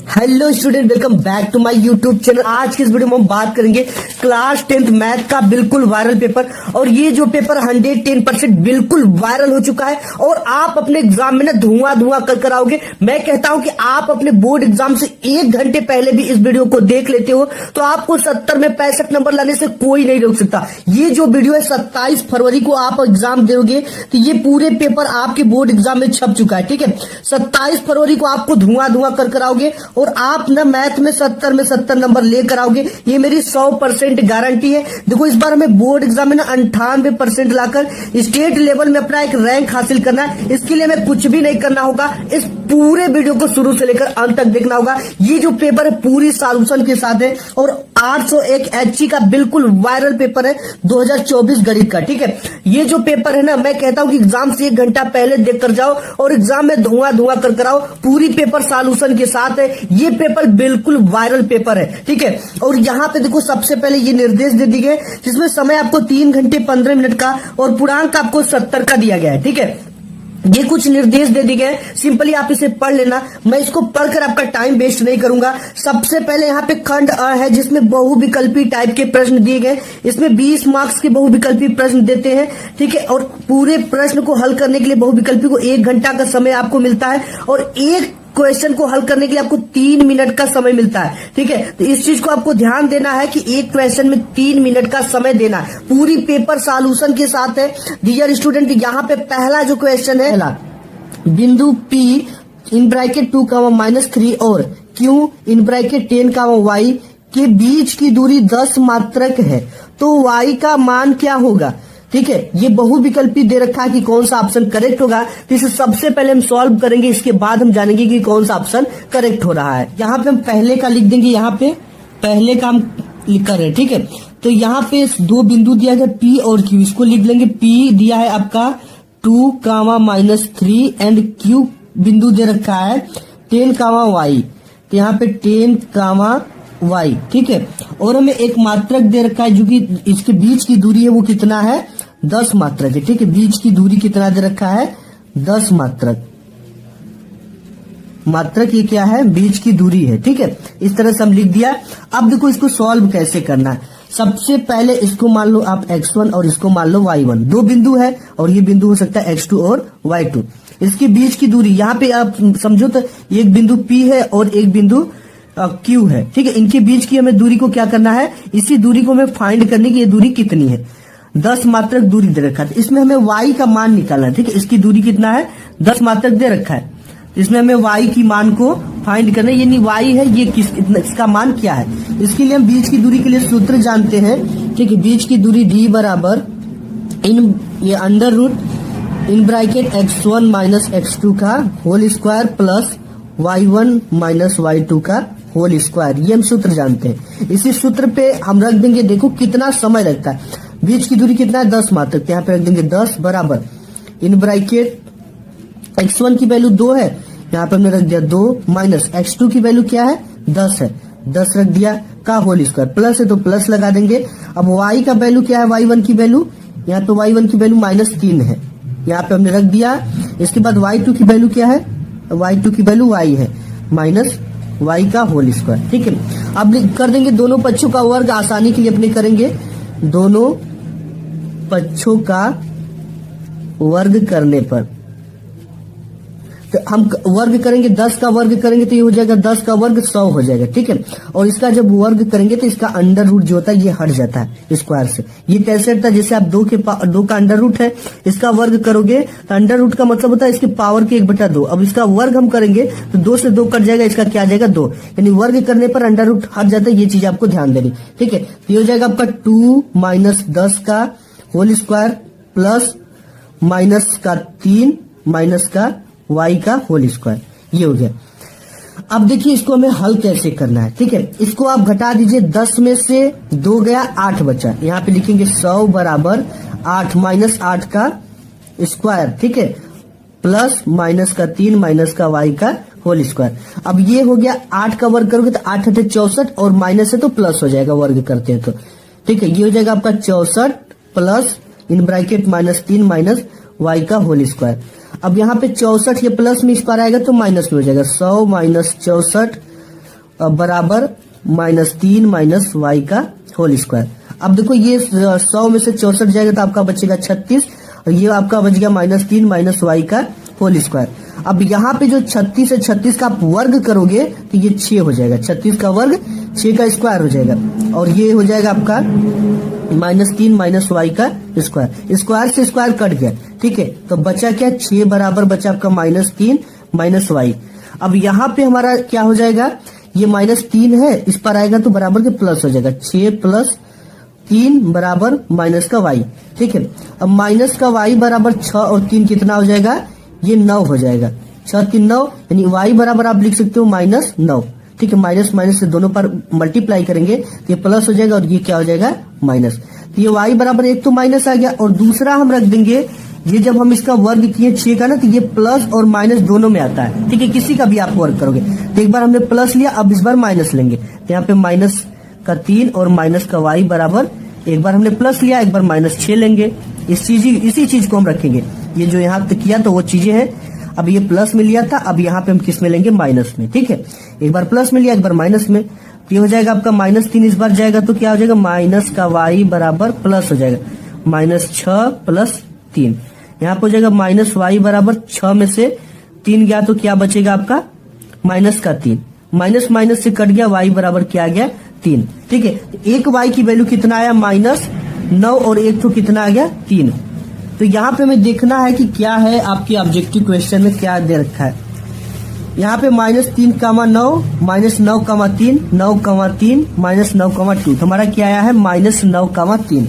Hello student, welcome back to my YouTube channel. आज की इस वीडियो में हम बात करेंगे क्लास 10th मैथ का बिल्कुल वायरल पेपर। और ये जो पेपर 110% बिल्कुल वायरल हो चुका है और आप अपने एग्जाम में ना धुआं कर आओगे। मैं कहता हूं कि आप अपने बोर्ड एग्जाम से 1 घंटे पहले भी इस वीडियो को देख लेते हो तो आपको 70 में 65 नंबर लाने से कोई नहीं रोक सकता। ये जो वीडियो है 27 फरवरी को आप एग्जाम दोगे तो ये पूरे पेपर आपके बोर्ड एग्जाम में छप चुका है। ठीक है, 27 फरवरी को आपको धुआं कर आओगे और आप ना मैथ में 70 में 70 नंबर लेकर आओगे। ये मेरी 100% गारंटी है। देखो, इस बार हमें बोर्ड एग्जाम में ना 98% लाकर स्टेट लेवल में अपना एक रैंक हासिल करना है। इसके लिए हमें कुछ भी नहीं करना होगा, इस पूरे वीडियो को शुरू से लेकर अंत तक देखना होगा। ये जो पेपर है पूरी सॉल्यूशन के साथ है और 801 HG का बिल्कुल वायरल पेपर है 2024 गणित का। ठीक है, ये जो पेपर है ना, मैं कहता हूं कि एग्जाम से 1 घंटा पहले देख कर जाओ और एग्जाम में धुआं कर आओ। पूरी पेपर सॉल्यूशन के साथ है। ये पेपर बिल्कुल वायरल पेपर है। ठीक है, और यहाँ पे देखो सबसे पहले ये निर्देश दे दिए गए जिसमें समय आपको 3 घंटे 15 मिनट का और पूर्णांक आपको 70 का दिया गया है। ठीक है, ये कुछ निर्देश दे दिए गए, सिंपली आप इसे पढ़ लेना। मैं इसको पढ़कर आपका टाइम वेस्ट नहीं करूंगा। सबसे पहले यहाँ पे खंड अ है जिसमें बहुविकल्पी टाइप के प्रश्न दिए गए। इसमें 20 मार्क्स के बहुविकल्पी प्रश्न देते हैं। ठीक है, और पूरे प्रश्न को हल करने के लिए बहुविकल्पी को 1 घंटा का समय आपको मिलता है और एक क्वेश्चन को हल करने के लिए आपको 3 मिनट का समय मिलता है। ठीक है, तो इस चीज को आपको ध्यान देना है कि एक क्वेश्चन में 3 मिनट का समय देना है। पूरी पेपर सॉल्यूशन के साथ है। डियर स्टूडेंट, यहाँ पे पहला जो क्वेश्चन है, बिंदु P इन ब्रैकेट 2, -3 और Q इन ब्रैकेट 10, y के बीच की दूरी 10 मात्रक है तो y का मान क्या होगा। ठीक है, ये बहुविकल्पी दे रखा है कि कौन सा ऑप्शन करेक्ट होगा, तो इसे सबसे पहले हम सॉल्व करेंगे। इसके बाद हम जानेंगे कि कौन सा ऑप्शन करेक्ट हो रहा है। यहाँ पे हम पहले का लिख देंगे, यहाँ पे पहले का हम लिख कर रहे हैं। ठीक है, तो यहाँ पे 2 बिंदु दिया गया P और Q, इसको लिख लेंगे। P दिया है आपका 2, -3 एंड Q बिंदु दे रखा है 10, y, तो यहाँ पे 10, y। ठीक है, और हमें एक मात्रक दे रखा है जो कि इसके बीच की दूरी है वो कितना है, 10 मात्रक है। ठीक है, बीच की दूरी कितना दे रखा है, 10 मात्रक। मात्रक ये क्या है, बीच की दूरी है। ठीक है, इस तरह से हम लिख दिया। अब देखो इसको सॉल्व कैसे करना है। सबसे पहले इसको मान लो आप x1 और इसको मान लो y1। 2 बिंदु है और ये बिंदु हो सकता है x2 और y2। इसके बीच की दूरी यहाँ पे आप समझो तो एक बिंदु P है और एक बिंदु Q है। ठीक है, इनके बीच की हमें दूरी को क्या करना है, इसी दूरी को हमें फाइंड करने की। ये दूरी कितनी है, 10 मात्रक दूरी दे रखा है। इसमें हमें y का मान निकालना है। ठीक है, इसकी दूरी कितना है, 10 मात्रक दे रखा है। इसमें हमें y की मान को फाइंड करना है। ये नहीं y है, ये इसका मान क्या है। इसके लिए हम बीच की दूरी के लिए सूत्र जानते हैं। ठीक है, बीच की दूरी d बराबर ये under root in bracket x1 - x2 का whole square plus y1 - y2 का होल स्क्वायर। ये हम सूत्र जानते हैं। इसी सूत्र पे हम रख देंगे, देखो कितना समय लगता है। बीच की दूरी कितना है, 10 मात्रक, यहाँ पे रख देंगे 10 बराबर इन ब्रैकेट x1 की वैल्यू 2 है, यहाँ पे हमने रख दिया 2 माइनस x2 की वैल्यू क्या है, 10 है, 10 रख दिया का होल स्क्वायर, प्लस है तो प्लस लगा देंगे। अब y का वैल्यू क्या है, y1 की वैल्यू, यहाँ पे y1 की वैल्यू -3 है, यहाँ पे हमने रख दिया। इसके बाद y2 की वैल्यू क्या है, y2 की वैल्यू y है माइनस y का होल स्क्वायर। ठीक है, अब कर देंगे दोनों पक्षों का वर्ग। आसानी के लिए अपने करेंगे दोनों पक्षों का वर्ग करने पर, तो हम वर्ग करेंगे, 10 का वर्ग करेंगे तो ये हो जाएगा 10 का वर्ग 100 हो जाएगा। ठीक है, और इसका जब वर्ग करेंगे तो इसका अंडर रूट जो होता है ये हट जाता है स्क्वायर से। ये कैसे हटता है, जैसे आप 2 का अंडर रूट है, इसका वर्ग करोगे तो अंडर रूट का मतलब होता है इसके पावर के 1/2। अब इसका वर्ग हम करेंगे तो 2 से 2 कट जाएगा, इसका क्या आ जाएगा 2, यानी वर्ग करने पर अंडर रूट हट जाता है। ये चीज आपको ध्यान देनी। ठीक है, तो ये हो जाएगा आपका 2 - 10 का होल स्क्वायर प्लस -3 माइनस का y का होल स्क्वायर। ये हो गया। अब देखिए इसको हमें हल कैसे करना है। ठीक है, इसको आप घटा दीजिए, 10 में से 2 गया, 8 बचा। यहाँ पे लिखेंगे 100 बराबर 8 -8 का स्क्वायर। ठीक है, प्लस -3 माइनस का y का होल स्क्वायर। अब ये हो गया, 8 का वर्ग करोगे तो 8 है 64 और माइनस है तो प्लस हो जाएगा, वर्ग करते हैं तो। ठीक है, ये हो जाएगा आपका 64 plus in bracket -3 minus y का होल स्क्वायर। अब यहाँ पे 64 ये प्लस में स्क्वायर आएगा तो माइनस में हो जाएगा, 100 - 64 बराबर -3 माइनस वाई का होल स्क्वायर। अब देखो ये 100 में से 64 जाएगा तो आपका बचेगा 36 और ये आपका बच गया -3 माइनस वाई का होल स्क्वायर। अब यहाँ पे जो 36 है 36 का आप वर्ग करोगे तो ये 6 हो जाएगा। 36 का वर्ग 6 का स्क्वायर हो जाएगा और ये हो जाएगा आपका -3 माइनस वाई का स्क्वायर। स्क्वायर से स्क्वायर कट गया, ठीक है। तो बचा क्या, 6 बराबर बचा आपका -3 माइनस वाई। अब यहाँ पे हमारा क्या हो जाएगा, ये -3 है, इस पर आएगा तो बराबर के प्लस हो जाएगा। 6 + 3 बराबर माइनस का वाई, ठीक है। अब माइनस का वाई बराबर 6 और 3 कितना हो जाएगा, ये 9 हो जाएगा। 6 3 9 यानी वाई बराबर आप लिख सकते हो -9, ठीक है। माइनस माइनस से दोनों पर मल्टीप्लाई करेंगे तो ये प्लस हो जाएगा और ये क्या हो जाएगा माइनस। तो ये वाई बराबर एक तो माइनस आ गया और दूसरा हम रख देंगे, ये जब हम इसका वर्ग किए 6 का ना तो ये प्लस और माइनस दोनों में आता है, ठीक है। किसी का भी आप वर्ग करोगे तो एक बार हमने प्लस लिया, अब इस बार माइनस लेंगे तो यहाँ पे -3 और माइनस का वाई बराबर, एक बार हमने प्लस लिया एक बार -6 लेंगे। इसी चीज को हम रखेंगे, ये जो यहाँ तक किया तो वो चीजें हैं। अब ये प्लस में लिया था, अब यहाँ पे हम किस में लेंगे, माइनस में, ठीक है। एक बार प्लस में लिया एक बार माइनस में, तो ये हो जाएगा आपका -3 इस बार जाएगा तो क्या हो जाएगा, माइनस का वाई बराबर प्लस हो जाएगा -6 + 3। यहाँ पे हो जाएगा माइनस वाई बराबर 6 में से 3 गया तो क्या बचेगा आपका -3। माइनस माइनस से कट गया, वाई बराबर क्या आ गया 3, ठीक है। एक वाई की वैल्यू कितना आया -9 और एक तो कितना आ गया 3। तो यहाँ पे हमें देखना है कि क्या है आपके ऑब्जेक्टिव क्वेश्चन में क्या दे रखा है। यहाँ पे -3, -9, -9,3, 9,3, -9,2। तो हमारा क्या आया है -9,3,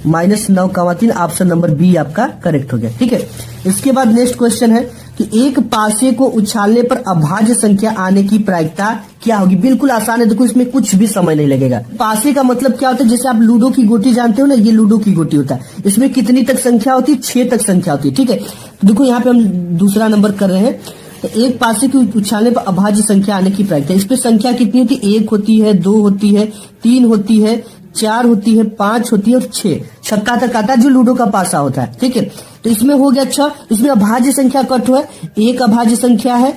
-9,3। ऑप्शन नंबर बी आपका करेक्ट हो गया, ठीक है। इसके बाद नेक्स्ट क्वेश्चन है कि एक पासे को उछालने पर अभाज्य संख्या आने की प्रायिकता क्या होगी। बिल्कुल आसान है, देखो इसमें कुछ भी समय नहीं लगेगा। पासे का मतलब क्या होता है, जैसे आप लूडो की गोटी जानते हो ना, ये लूडो की गोटी होता है। इसमें कितनी तक संख्या होती है, 6 तक संख्या होती है, ठीक है। तो देखो यहाँ पे हम दूसरा नंबर कर रहे हैं, तो एक पासे को उछालने पर अभाज्य संख्या आने की प्रायिकता। इस पे संख्या कितनी होती है, 1 होती है, 2 होती है, 3 होती है, 4 होती है, 5 होती है और 6 छक्का तक आता है जो लूडो का पासा होता है, ठीक है। तो इसमें हो गया 6, इसमें अभाज्य संख्या कट हुआ है, एक अभाज्य संख्या है,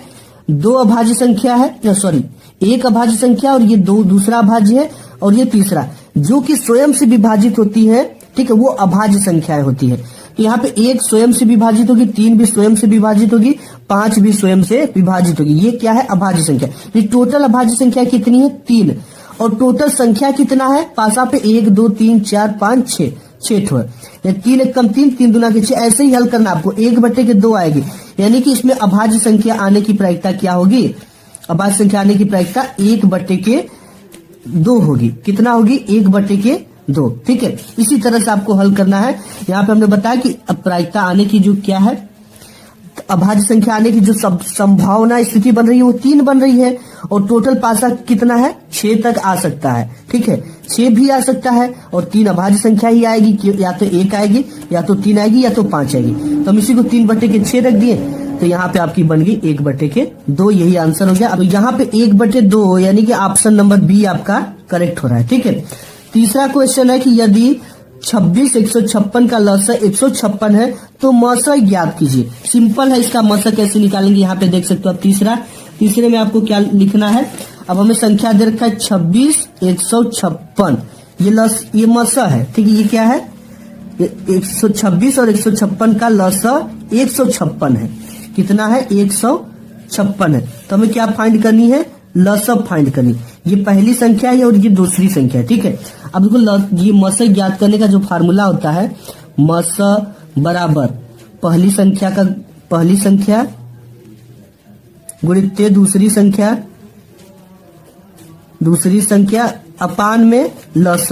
2 अभाज्य संख्या है, सॉरी एक अभाज्य संख्या और ये 2 दूसरा अभाज्य है और ये तीसरा जो कि स्वयं से विभाजित होती है, ठीक है, वो अभाज्य संख्याएं होती है। तो यहाँ पे 1 स्वयं से विभाजित होगी, 3 भी स्वयं से विभाजित होगी, 5 भी स्वयं से विभाजित होगी। ये क्या है, अभाज्य संख्या। ये टोटल अभाज्य संख्या कितनी है, 3। और टोटल संख्या कितना है पासा पे, 1 2 3 4 5 6 ठो है। 3 1 कम 3, 3 दूना के 6, ऐसे ही हल करना आपको। 1/2 आएगी, यानी कि इसमें अभाज्य संख्या आने की प्रायिकता क्या होगी, अभाज्य संख्या आने की प्रायिकता 1/2 होगी। कितना होगी, 1/2, ठीक है। इसी तरह से आपको हल करना है। यहाँ पे हमने बताया कि प्रायिकता आने की जो क्या है, अभाज्य संख्या आने की जो संभावना स्थिति बन रही है वो 3 बन रही है और टोटल पासा कितना है, 6 तक आ सकता है, ठीक है। 6 भी आ सकता है और 3 अभाज्य संख्या ही आएगी, या तो 1 आएगी या तो 3 आएगी या तो 5 आएगी। तो हम इसी को 3/6 रख दिए, तो यहाँ पे आपकी बन गई 1/2। यही आंसर हो गया। अब यहाँ पे 1/2 यानी कि ऑप्शन नंबर बी आपका करेक्ट हो रहा है, ठीक है। तीसरा क्वेश्चन है कि यदि 26 156 का लसा 156 है तो मसा ज्ञात कीजिए। सिंपल है, इसका मसा कैसे निकालेंगे यहाँ पे देख सकते हो आप। तीसरे में आपको क्या लिखना है, अब हमें संख्या दे रखा है 26 156, ये मसा है, ठीक है। ये क्या है, 126 और 156 का लसा 156 है। कितना है, 156 है। तो हमें क्या फाइंड करनी है, लसब फाइंड करनी। ये पहली संख्या है और ये दूसरी संख्या है, ठीक है। अब देखो ये मस ज्ञात करने का जो फार्मूला होता है, मस बराबर पहली संख्या गुणित दूसरी संख्या अपान में लस,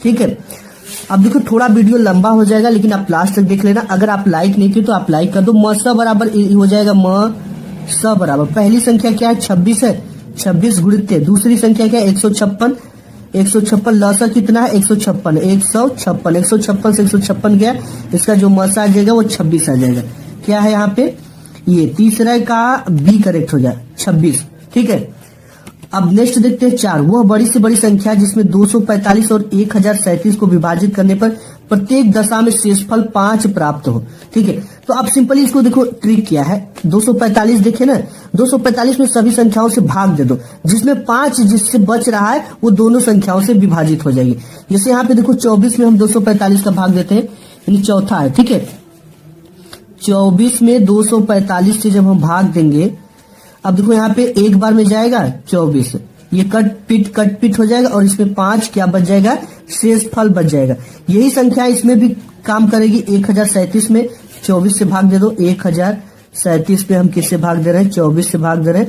ठीक है। अब देखो थोड़ा वीडियो लंबा हो जाएगा लेकिन आप लास्ट तक देख लेना। अगर आप लाइक नहीं किए तो आप लाइक कर दो। मस बराबर हो जाएगा स बराबर पहली संख्या क्या है, 26 है, 26 गुणित दूसरी संख्या क्या है, 156, 156 लसा कितना है, 156, 156 से 156 गया, इसका जो मसा आ जाएगा वो 26 आ जाएगा। क्या है यहाँ पे, ये तीसरा का बी करेक्ट हो जाए 26, ठीक है। अब नेक्स्ट देखते हैं 4, वह बड़ी से बड़ी संख्या जिसमें 245 और 1037 को विभाजित करने पर प्रत्येक दशा में शेषफल 5 प्राप्त हो। ठीक है, तो आप सिंपली इसको देखो, ट्रिक किया है। 245 देखे ना, 245 में सभी संख्याओं से भाग दे दो, जिसमें 5 जिससे बच रहा है वो दोनों संख्याओं से विभाजित हो जाएगी। जैसे यहाँ पे देखो 24 में हम 245 का भाग देते हैं, यानी चौथा है। ठीक है, 24 में 245 से जब हम भाग देंगे, अब देखो यहाँ पे एक बार में जाएगा 24, ये कट पिट हो जाएगा और इसमें 5 क्या बच जाएगा, शेषफल बच जाएगा। यही संख्या इसमें भी काम करेगी। 1037 में 24 से भाग दे दो, 1037 पे हम किससे भाग दे रहे हैं, 24 से भाग दे रहे हैं,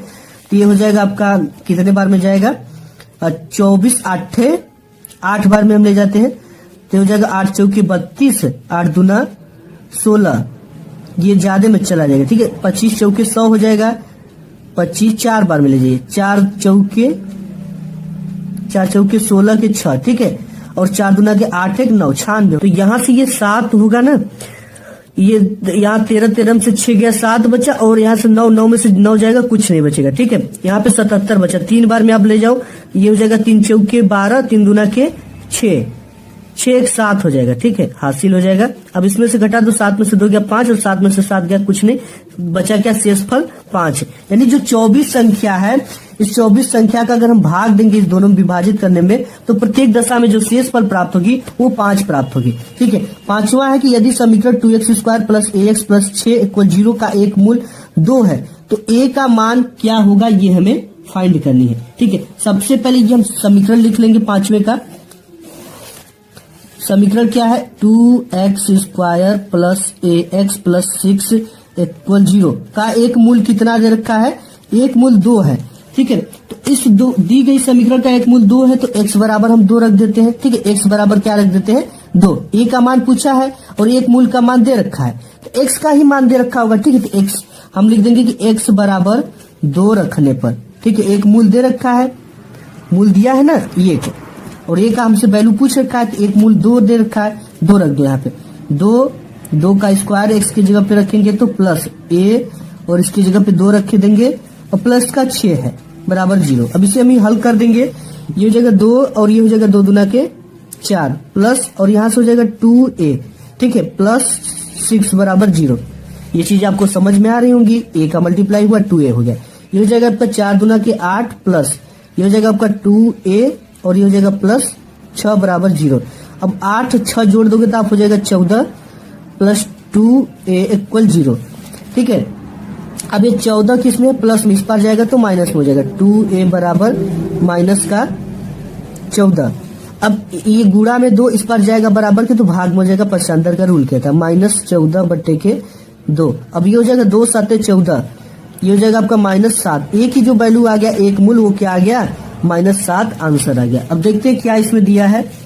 तो ये हो जाएगा आपका कितने बार में जाएगा, 24 8 बार में हम ले जाते हैं, तो हो जाएगा 8 चौके 32, 8 दूना 16, ये ज्यादा में चला जाएगा। ठीक है, 25 चौके 100 हो जाएगा, 25 4 बार में ले जाइए, 4 चौके 16 के 6। ठीक है, और 4 दूना के 8 1 9 96। तो यहां से ये 7 होगा ना, ये यहाँ 13 से 6 गया, 7 बचा, और यहाँ से 9 में से 9 जाएगा, कुछ नहीं बचेगा। ठीक है, यहाँ पे 77 बचा, 3 बार में आप ले जाओ, ये हो जाएगा 3 चौके 12, 3 दूना के 6 1 7 हो जाएगा। ठीक है, हासिल हो जाएगा। अब इसमें से घटा दो, 7 में से 2 गया 5 और 7 में से 7 गया, कुछ नहीं बचा, क्या शेषफल 5। यानी जो 24 संख्या है, इस 24 संख्या का अगर हम भाग देंगे इस दोनों में विभाजित करने में, तो प्रत्येक दशा में जो शेषफल प्राप्त होगी वो 5 प्राप्त होगी। ठीक है, पांचवा है कि यदि समीकरण 2x² प्लस ax प्लस 6 = 0 का एक मूल 2 है, तो a का मान क्या होगा, ये हमें फाइंड करनी है। ठीक है, सबसे पहले ये हम समीकरण लिख लेंगे। पांचवे का समीकरण क्या है, 2x² प्लस ax प्लस 6 = 0 का एक मूल कितना दे रखा है, एक मूल 2 है। ठीक है, तो इस दी गई समीकरण का एक मूल 2 है, तो x बराबर हम 2 रख देते हैं। ठीक है, x बराबर क्या रख देते हैं, 2। a का मान पूछा है और एक मूल का मान दे रखा है, तो x का ही मान दे रखा होगा। ठीक है, तो x हम लिख देंगे कि x बराबर 2 रखने पर, ठीक है, एक मूल दे रखा है, मूल दिया है ना ये को, और a का हमसे वैल्यू पूछ रखा है, तो एक मूल 2 दे रखा है, 2 रख दो यहाँ पे। 2 का स्क्वायर x की जगह पे रखेंगे तो प्लस a, और इसकी जगह पे 2 रखे देंगे और प्लस का 6 है बराबर 0। अब इसे हम ही हल कर देंगे, ये हो जाएगा 2 और ये हो जाएगा 2 दूना के 4 प्लस, और यहाँ से हो जाएगा 2a। ठीक है, प्लस 6 बराबर 0। ये चीज आपको समझ में आ रही होंगी, a का मल्टीप्लाई हुआ 2a हो गया। ये हो जाएगा आपका 4 दूना के 8 प्लस, ये हो जाएगा आपका 2a और ये हो जाएगा प्लस 6 बराबर 0। अब 8 6 जोड़ दोगे तो आप हो जाएगा 14 प्लस 2a = 0। ठीक है, अब ये 14 किसमें, प्लस में, इस पार जाएगा तो माइनस में हो जाएगा, 2a बराबर माइनस का 14। अब ये गुणा में 2 इस पार जाएगा बराबर के, तो भाग में हो जाएगा, पक्षांतर का रूल कहता है, -14/2। अब ये हो जाएगा 2 7 14, ये हो जाएगा आपका -7। एक ही जो वैल्यू आ गया, एक मूल, वो क्या आ गया, -7 आंसर आ गया। अब देखते हैं क्या इसमें दिया है,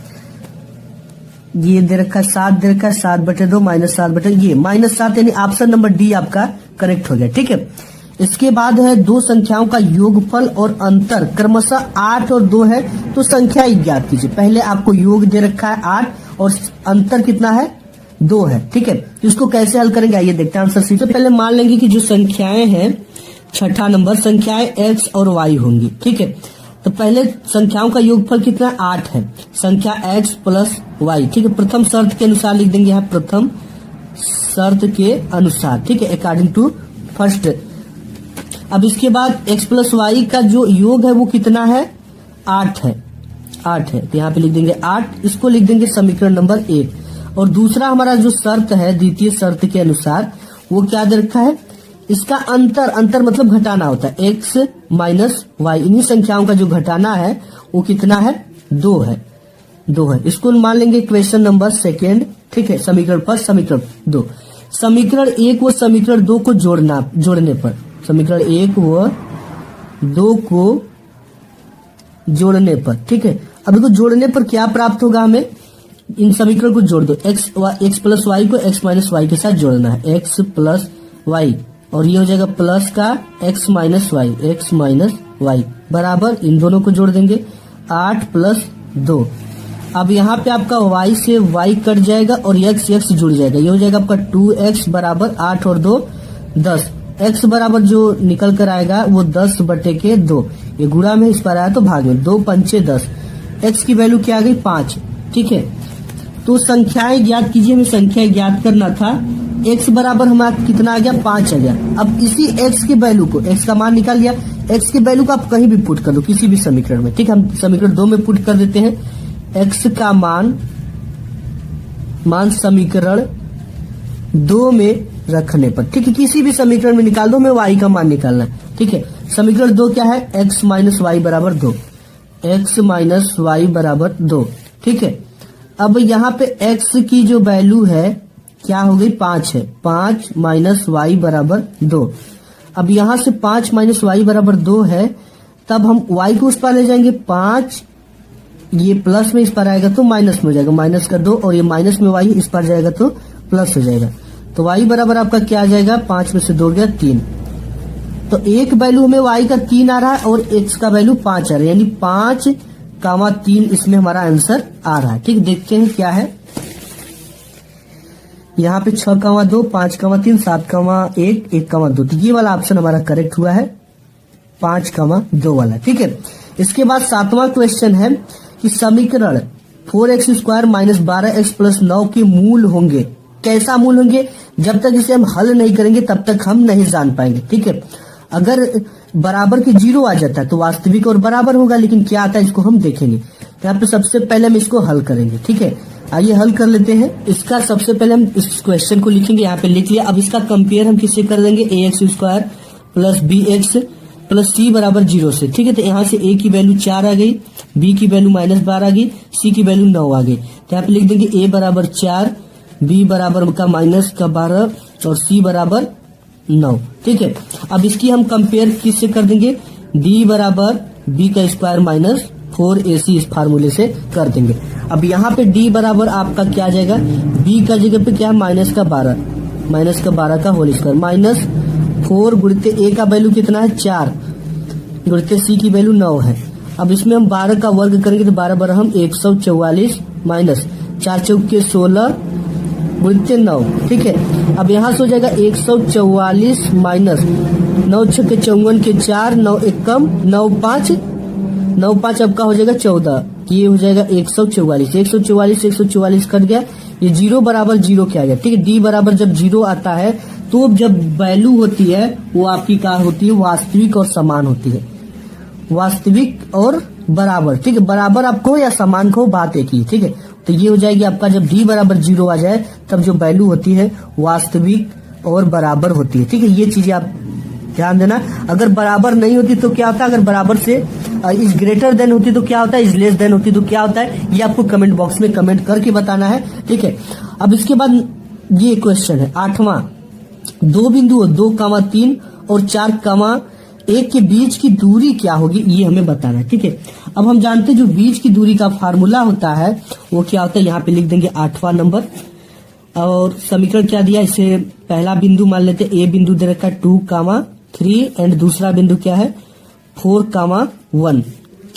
ये दे रखा है 7 दे रखा है, 7/2 -7/, ये -7, यानी ऑप्शन नंबर डी आपका करेक्ट हो गया। ठीक है, इसके बाद है दो संख्याओं का योगफल और अंतर क्रमशः 8 और 2 है, तो संख्या ज्ञात कीजिए। पहले आपको योग दे रखा है 8 और अंतर कितना है, 2 है। ठीक है, तो इसको कैसे हल करेंगे, आइए देखते हैं आंसर शीट। तो पहले मान लेंगे कि जो संख्याएं हैं, छठा नंबर संख्याएं x और y होंगी। ठीक है, तो पहले संख्याओं का योगफल कितना 8 है, संख्या x प्लस y। ठीक है, प्रथम शर्त के अनुसार लिख देंगे यहाँ, प्रथम शर्त के अनुसार। ठीक है, अकॉर्डिंग टू फर्स्ट। अब इसके बाद x प्लस वाई का जो योग है वो कितना है, 8 है, 8 है, तो यहाँ पे लिख देंगे 8। इसको लिख देंगे समीकरण नंबर 1। और दूसरा हमारा जो शर्त है, द्वितीय शर्त के अनुसार, वो क्या दे रखा है, इसका अंतर, अंतर मतलब घटाना होता है, x माइनस वाई। इन्हीं संख्याओं का जो घटाना है वो कितना है, 2 है, 2 है। इसको मान लेंगे क्वेश्चन नंबर 2। ठीक है, समीकरण फर्स्ट, समीकरण 2। समीकरण 1 व समीकरण 2 को जोड़ने पर, समीकरण 1 व 2 को जोड़ने पर। ठीक है, अब देखो जोड़ने पर क्या प्राप्त होगा, हमें इन समीकरण को जोड़ दो, x प्लस वाई को x माइनस वाई के साथ जोड़ना है, x प्लस वाई, और ये हो जाएगा प्लस का x माइनस वाई बराबर, इन दोनों को जोड़ देंगे 8 प्लस 2। अब यहाँ पे आपका y से y कट जाएगा और x जुड़ जाएगा, ये हो जाएगा आपका 2x बराबर 8 और 2 10, x बराबर जो निकल कर आएगा वो 10/2, ये गुणा में इस पर आया तो भाग में, 2 पंचे 10, x की वैल्यू क्या आ गई 5। ठीक है, तो संख्याएं ज्ञात कीजिए, हमें संख्या ज्ञात करना था। x बराबर हमारा कितना आ गया 5 आ गया। अब इसी x के वैल्यू को, x का मान निकाल लिया, x के वैल्यू को आप कहीं भी पुट कर दो किसी भी समीकरण में। ठीक है, हम समीकरण 2 में पुट कर देते हैं। x का मान समीकरण 2 में रखने पर, ठीक है, किसी भी समीकरण में निकाल दो, हमें y का मान निकालना है। ठीक है, समीकरण 2 क्या है, x माइनस वाई बराबर 2, x माइनस वाई बराबर 2। ठीक है, अब यहाँ पे x की जो वैल्यू है क्या हो गई 5 है, 5 माइनस वाई बराबर 2। अब यहां से 5 माइनस वाई बराबर 2 है, तब हम y को उस पर ले जाएंगे 5, ये प्लस में इस पर आएगा तो माइनस में हो जाएगा, माइनस का 2, और ये माइनस में y इस पर जाएगा तो प्लस हो जाएगा। तो y बराबर आपका क्या आ जाएगा, 5 में से 2 गया 3। तो एक वैल्यू हमें y का 3 आ रहा है और x का वैल्यू 5 आ रहा है, यानी 5,3 इसमें हमारा आंसर आ रहा है। ठीक, देखते हैं क्या है। यहाँ पे 6,2, 5,3, 7,1, 1,2, तो ये वाला ऑप्शन हमारा करेक्ट हुआ है, 5,2 वाला। ठीक है, इसके बाद 7वां क्वेश्चन है कि समीकरण 4x² माइनस 12x प्लस 9 के मूल होंगे। कैसा मूल होंगे, जब तक इसे हम हल नहीं करेंगे तब तक हम नहीं जान पाएंगे। ठीक है, अगर बराबर के 0 आ जाता है तो वास्तविक और बराबर होगा, लेकिन क्या आता है इसको हम देखेंगे। यहाँ पे सबसे पहले हम इसको हल करेंगे। ठीक है, आइए हल कर लेते हैं। इसका सबसे पहले हम इस क्वेश्चन को लिखेंगे, यहाँ पे लिख लिया। अब इसका कंपेयर हम किससे कर देंगे, ax² plus bx plus c बराबर 0 से। ठीक है, तो यहाँ से a की वैल्यू 4 आ गई, b की वैल्यू -12 आ गई, c की वैल्यू 9 आ गई। तो यहाँ पे लिख देंगे a बराबर 4, b बराबर का -12 और c बराबर 9। ठीक है, अब इसकी हम कंपेयर किससे कर देंगे, d बराबर b का स्क्वायर माइनस 4ac इस फार्मूले से कर देंगे। अब यहाँ पे d बराबर आपका क्या आ जाएगा, b का जगह पे क्या है -12 का होल स्क्वायर माइनस 4 गुणित a का वैल्यू कितना है 4 गुणित c की वैल्यू 9 है। अब इसमें हम 12 का वर्ग करेंगे तो 12 बारह हम 144 माइनस 4 चौके 16 गुणित 9। ठीक है, अब यहाँ से हो जाएगा 144 माइनस 9 छक्के 54 के 4, 9 एकम 9 5 आपका हो जाएगा 14, ये हो जाएगा 144 कट गया, ये 0 बराबर 0 क्या आ गया। ठीक है, d बराबर जब 0 आता है तो जब वैल्यू होती है वो आपकी क्या होती है, वास्तविक और समान होती है, वास्तविक और बराबर। ठीक है, बराबर आपको या समान को बात एक ही। ठीक है, तो ये हो जाएगी आपका जब d बराबर 0 आ जाए तब जो वैल्यू होती है वास्तविक और बराबर होती है। ठीक है, ये चीजें आप ध्यान देना। अगर बराबर नहीं होती तो क्या होता है, अगर बराबर से इज ग्रेटर देन होती तो क्या होता है, इज लेस देन होती तो क्या होता है, ये आपको कमेंट बॉक्स में कमेंट करके बताना है। ठीक है, अब इसके बाद ये क्वेश्चन है 8वां, 2 बिंदु 2,3 और 4,1 के बीच की दूरी क्या होगी, ये हमें बताना है। ठीक है, अब हम जानते हैं जो बीच की दूरी का फार्मूला होता है वो क्या होता है, यहाँ पे लिख देंगे 8वां नंबर। और समीकरण क्या दिया, इसे पहला बिंदु मान लेते, ए बिंदु दे रखा है 2,3 एंड दूसरा बिंदु क्या है 4,1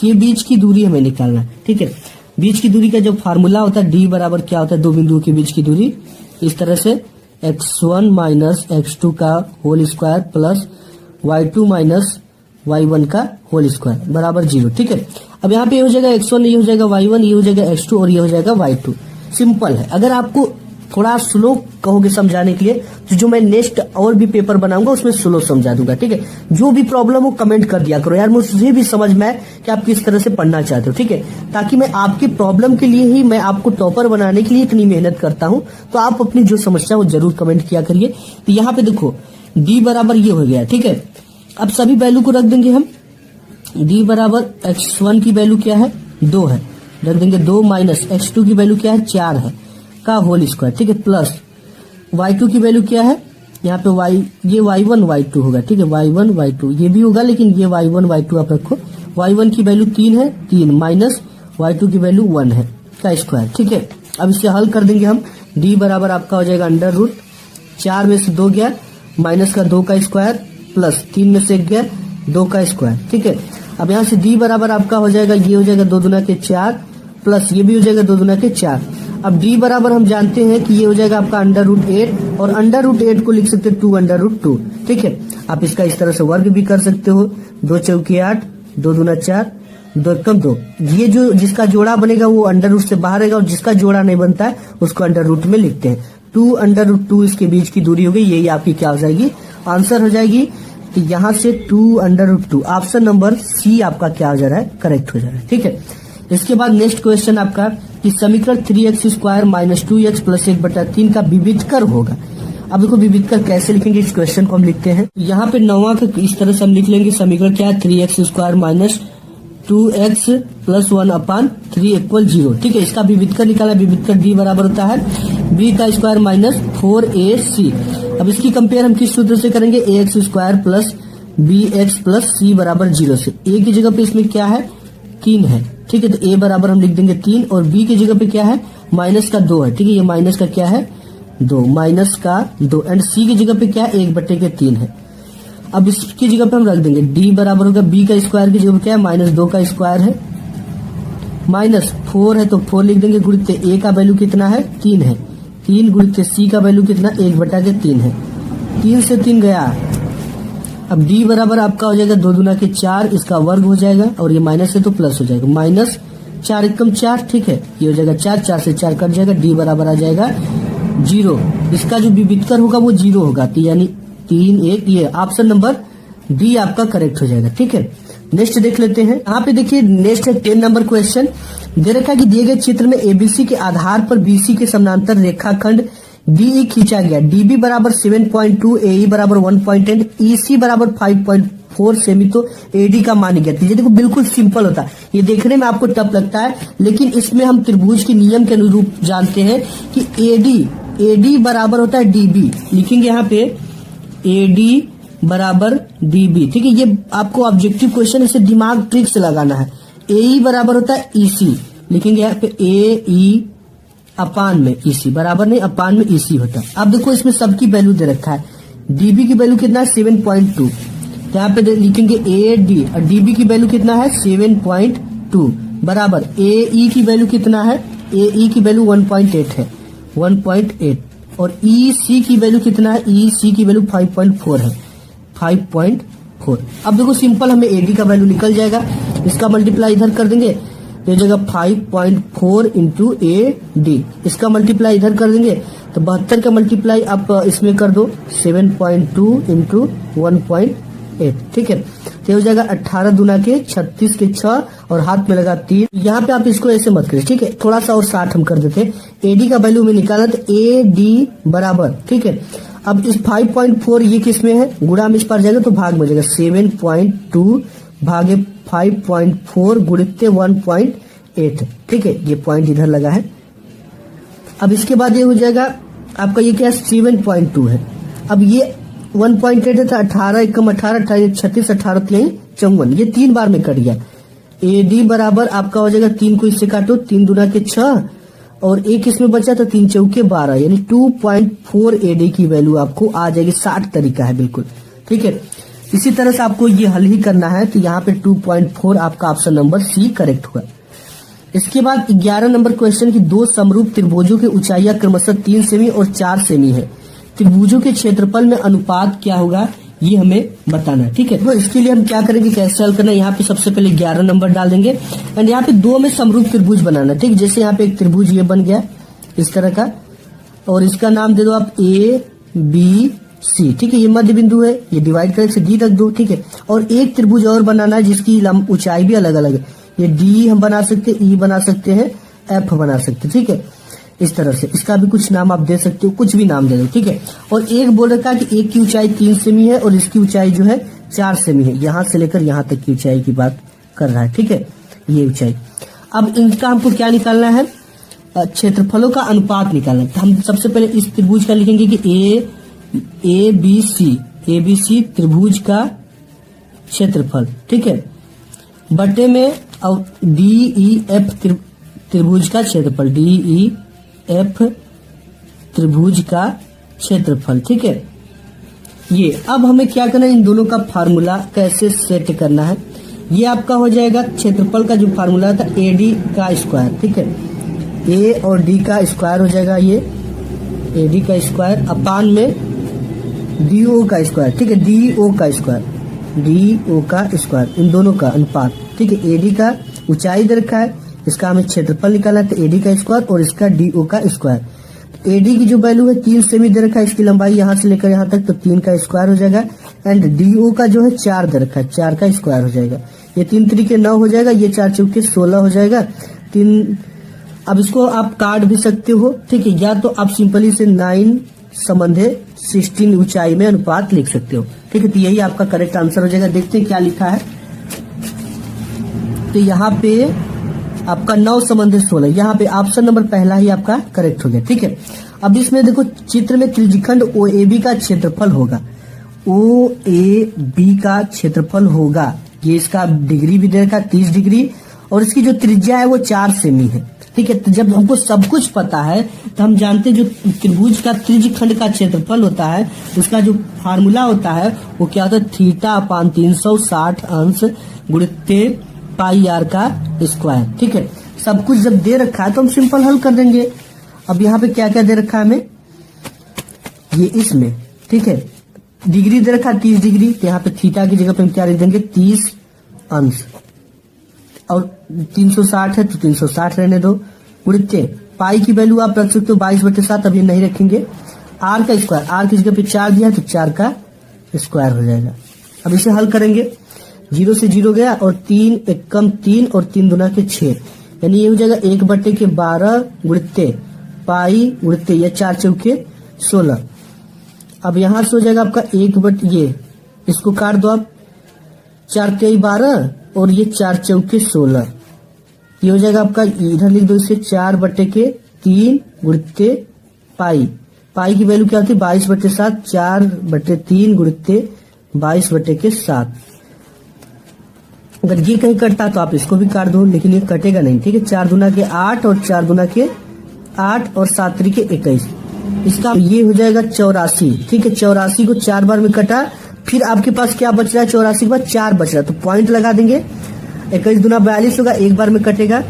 के बीच की दूरी हमें निकालना है। ठीक है, बीच की दूरी का जो फार्मूला होता है d बराबर क्या होता है, 2 बिंदुओं के बीच की दूरी, इस तरह से x1 माइनस x2 का whole square plus y2 minus y1 का होल स्क्वायर बराबर 0। ठीक है, अब यहाँ पे ये हो जाएगा x1, ये हो जाएगा y1, ये हो जाएगा x2 और ये हो जाएगा y2। सिंपल है। अगर आपको थोड़ा स्लो कहोगे समझाने के लिए तो जो मैं नेक्स्ट और भी पेपर बनाऊंगा उसमें स्लो समझा दूंगा। ठीक है, जो भी प्रॉब्लम हो कमेंट कर दिया करो यार, मुझे भी समझ में आए कि आप किस तरह से पढ़ना चाहते हो। ठीक है, ताकि मैं आपकी प्रॉब्लम के लिए ही मैं आपको टॉपर बनाने के लिए इतनी मेहनत करता हूं, तो आप अपनी जो समस्या वो जरूर कमेंट किया करिए। तो यहाँ पे देखो d बराबर ये हो गया। ठीक है, अब सभी वैल्यू को रख देंगे हम, d बराबर x1 की वैल्यू क्या है 2 है, रख देंगे 2 माइनस x2 की वैल्यू क्या है 4 है का होल स्क्वायर। ठीक है, प्लस y2 की वैल्यू क्या है, यहाँ पे ये y1 y2 होगा। ठीक है, y1 y2 ये भी होगा, लेकिन ये y1 y2 आप रखो। y1 की वैल्यू 3 है, 3 माइनस y2 की वैल्यू 1 है का स्क्वायर। ठीक है, अब इसे हल कर देंगे हम, d बराबर आपका हो जाएगा अंडर रूट 4 में से 2 गया, माइनस का 2 का स्क्वायर प्लस 3 में से 1 गया 2 का स्क्वायर। ठीक है, अब यहाँ से d बराबर आपका हो जाएगा, ये हो जाएगा 2 दूना के 4 प्लस ये भी हो जाएगा 2 दूना के 4। अब d बराबर हम जानते हैं कि ये हो जाएगा आपका √8 और √8 को लिख सकते हैं 2√2। ठीक है, आप इसका इस तरह से वर्ग भी कर सकते हो। 2 चौके 8, 2 दूना 4, 2 कम 2। ये जो जिसका जोड़ा बनेगा वो √रूट से बाहर रहेगा और जिसका जोड़ा नहीं बनता है उसको √रूट में लिखते हैं। 2√2 इसके बीच की दूरी हो गई, यही आपकी क्या हो जाएगी, आंसर हो जाएगी। तो यहाँ से 2√2 ऑप्शन नंबर सी आपका क्या हो जा रहा है, करेक्ट हो जा रहा है। ठीक है, इसके बाद नेक्स्ट क्वेश्चन आपका कि समीकरण 3x² - 2x + 1/3 का विविधकर होगा। अब देखो विविधकर कैसे लिखेंगे, इस क्वेश्चन को हम लिखते हैं। यहाँ पे 9वां का इस तरह से हम लिख लेंगे, समीकरण क्या है 3x² - 2x + 1/3 = 0। ठीक है, इसका विविधकर निकाला, विविधकर d बराबर होता है b² - 4ac। अब इसकी कंपेयर हम किस सूत्र से करेंगे, ax² + bx + c = 0 से। a की जगह पे इसमें क्या है, 3 है। ठीक है, तो a बराबर हम लिख देंगे 3 और b की जगह पे क्या है, -2 है। ठीक है, ये माइनस का क्या है, 2 -2 एंड c की जगह पे क्या है, 1/3 है। अब इसकी जगह पे हम रख देंगे d बराबर होगा b² की जगह पे क्या है, -2 का स्क्वायर है, -4 है तो 4 लिख देंगे, गुणित a का वैल्यू कितना है, 3 है, 3 गुणित c का वैल्यू कितना, 1/3 है, 3 से 3 गया। अब d बराबर आपका हो जाएगा 2 दूना के 4, इसका वर्ग हो जाएगा और ये माइनस है तो प्लस हो जाएगा, -4 एकम 4। ठीक है, ये हो जाएगा 4, 4 से 4 कट जाएगा, d बराबर आ जाएगा 0। इसका जो विविधकर होगा वो 0 होगा, तो यानी 3 1, ये ऑप्शन नंबर डी आपका करेक्ट हो जाएगा। ठीक है, नेक्स्ट देख लेते हैं। यहाँ पे देखिए नेक्स्ट है 10 नंबर क्वेश्चन। दे रखा है कि दिए गए चित्र में एबीसी के आधार पर बीसी के समानांतर रेखाखंड डीई खींचा गया। डीबी बराबर 7.2, एई बराबर 1.8, ईसी बराबर 5.4 सेमी, तो एडी का मान ज्ञात कीजिए। देखो बिल्कुल सिंपल होता है, ये देखने में आपको टफ लगता है लेकिन इसमें हम त्रिभुज के नियम के अनुरूप जानते हैं कि एडी बराबर होता है डीबी। लिखेंगे यहाँ पे एडी बराबर डीबी। ठीक है, ये आपको ऑब्जेक्टिव क्वेश्चन, इसे दिमाग ट्रिक से लगाना है। एई बराबर होता है ईसी, लिखेंगे यहाँ पे एई अपान में ईसी, बराबर नहीं अपान में ईसी होता है। अब देखो इसमें सबकी वैल्यू दे रखा है, डीबी की वैल्यू कितना है 7.2, तो यहाँ पे लिखेंगे एडी और डीबी की वैल्यू कितना है 7.2 बराबर एई की वैल्यू कितना है, एई की वैल्यू 1.8 है, 1.8 और ईसी की वैल्यू कितना है, ईसी की वैल्यू 5.4 है, 5.4। अब देखो सिंपल हमें एडी का वैल्यू निकल जाएगा, इसका मल्टीप्लाई इधर कर देंगे तो जगह 5.4 इंटू एडी, इसका मल्टीप्लाई इधर कर देंगे तो 72 का मल्टीप्लाई आप इसमें कर दो 7.2 इंटू 1.8। ठीक है, तो हो जाएगा 18 दूना के 36 के 6 और हाथ में लगा 3। यहाँ पे आप इसको ऐसे मत करिए। ठीक है, थोड़ा सा और 60 हम कर देते हैं। एडी का वैल्यू में निकाला तो एडी बराबर, ठीक है, अब इस 5.4 ये किस में है, गुणा में इस पर जाएगा तो भाग में जाएगा, 7.2 भागे 5.4 गुणित 1.8। ठीक है, ये पॉइंट इधर लगा है। अब इसके बाद ये हो जाएगा आपका, ये क्या 7.2 है, अब ये 1.8 है तो 18 एकम 18, 36, 18 3 54, ये 3 बार में कट गया। एडी बराबर आपका हो जाएगा 3 को इससे काटो, 3 दूना के 6 और 1 इसमें बचा तो 3 चौके 12, यानी 2.4 एडी की वैल्यू आपको आ जाएगी। 60 तरीका है बिल्कुल। ठीक है, इसी तरह से आपको ये हल ही करना है, तो यहाँ पे 2.4 आपका ऑप्शन नंबर सी करेक्ट हुआ। इसके बाद 11 नंबर क्वेश्चन की दो समरूप त्रिभुजों की ऊंचाइयां क्रमशः 3 सेमी और 4 सेमी है। त्रिभुजों के क्षेत्रफल में अनुपात क्या होगा ये हमें बताना है। ठीक है, तो इसके लिए हम क्या करेंगे, कैसे हल करना है, यहाँ पे सबसे पहले 11 नंबर डाल देंगे एंड यहाँ पे 2 में समरूप त्रिभुज बनाना है। ठीक, जैसे यहाँ पे एक त्रिभुज ये बन गया इस तरह का और इसका नाम दे दो आप ए बी सी। ठीक है, ये मध्य बिंदु है, ये डिवाइड करके से डी रख दो। ठीक है, और एक त्रिभुज और बनाना है जिसकी ऊंचाई भी अलग अलग है, ये डी हम बना सकते हैं, ई बना सकते हैं, एफ बना सकते हैं। ठीक है, इस तरह से इसका भी कुछ नाम आप दे सकते हो, कुछ भी नाम दे दो। ठीक है, और एक बोल रखा है कि एक की ऊंचाई 3 सेमी है और इसकी ऊंचाई जो है 4 सेमी है, यहां से लेकर यहां तक की ऊंचाई की बात कर रहा है। ठीक है, ये ऊंचाई। अब इनका हमको क्या निकालना है, क्षेत्रफलों का अनुपात निकालना है। तो हम सबसे पहले इस त्रिभुज का लिखेंगे कि ए बी सी त्रिभुज का क्षेत्रफल। ठीक है, बटे में और डी ई एफ त्रिभुज का क्षेत्रफल, डी ई एफ त्रिभुज का क्षेत्रफल। ठीक है, ये अब हमें क्या करना है, इन दोनों का फार्मूला कैसे सेट करना है। ये आपका हो जाएगा क्षेत्रफल का जो फार्मूला था एडी का स्क्वायर। ठीक है, ए और डी का स्क्वायर हो जाएगा, ये ए डी का स्क्वायर अपान में डी ओ का स्क्वायर, ठीक है, डी ओ का स्क्वायर, डी ओ का स्क्वायर, इन दोनों का अनुपात, ठीक है। ए डी का ऊंचाई दे रखा है, इसका हमें क्षेत्रफल निकालना है, तो ए डी का स्क्वायर और इसका डी ओ का स्क्वायर। ए डी की जो वैल्यू है 3 सेमी दे रखा है, इसकी लंबाई यहां से लेकर यहां तक, तो 3 का स्क्वायर हो जाएगा। एंड डी ओ का जो है 4 दे रखा है, 4 का स्क्वायर हो जाएगा। ये 3 तरीके 9 हो जाएगा, ये 4 चौके 16 हो जाएगा। 3 अब इसको आप काट भी सकते हो, ठीक है, या तो आप सिंपली से 9 संबंधे 16 ऊंचाई में अनुपात लिख सकते हो, ठीक है। तो यही आपका करेक्ट आंसर हो जाएगा। देखते हैं क्या लिखा है। तो यहाँ पे आपका 9 संबंधे 16, यहाँ पे ऑप्शन नंबर पहला ही आपका करेक्ट हो गया, ठीक है। अब इसमें देखो चित्र में त्रिज्यखंड ओ ए बी का क्षेत्रफल होगा, ओ ए बी का क्षेत्रफल होगा, ये इसका डिग्री भी दे रखा है 30 डिग्री, और इसकी जो त्रिज्या है वो 4 सेमी है, ठीक है। तो जब हमको सब कुछ पता है तो हम जानते हैं जो त्रिभुज का त्रिज्यखंड का क्षेत्रफल होता है उसका जो फार्मूला होता है वो क्या होता है, थीटा अपान 360 अंश गुणित्ते पाई आर का स्क्वायर, ठीक है। सब कुछ जब दे रखा है तो हम सिंपल हल कर देंगे। अब यहाँ पे क्या क्या दे रखा है हमें, ये इसमें, ठीक है, डिग्री दे रखा है 30 डिग्री, तो यहाँ पे थीटा की जगह पे हम क्या लिख देंगे 30 अंश, और 360 है तो 360 रहने दो, गुणित्ते पाई की वैल्यू आप रख सकते हो 22/7, अभी नहीं रखेंगे। आर का स्क्वायर, आर की जगह पे 4 दिया है तो 4 का स्क्वायर हो जाएगा। अब इसे हल करेंगे, 0 से 0 गया और 3 एकम 3 और 3 दूना के 6, यानी ये हो जाएगा 1/12 गुणित्ते पाई गुणित्ते ये 4 चौके 16। अब यहां से हो जाएगा आपका 1 ये इसको काट दो आप, 4 तेई 12 और ये 4 चौके 16, ये हो जाएगा आपका, इधर लिख दो इसे 4/3 गुणित्ते पाई, पाई की वैल्यू क्या होती है 22/7, 4/3 गुणित्ते 22/7। अगर ये कहीं कटता तो आप इसको भी काट दो, लेकिन ये कटेगा नहीं, ठीक है। 4 दूना के 8 और 4 दूना के 8 और 7 तरीके 21, इसका ये हो जाएगा 84, ठीक है। 84 को 4 बार में कटा, फिर आपके पास क्या बच रहा है, 84 के बाद 4 बच रहा है, तो पॉइंट लगा देंगे। 21 दूना 42 होगा, एक बार में कटेगा।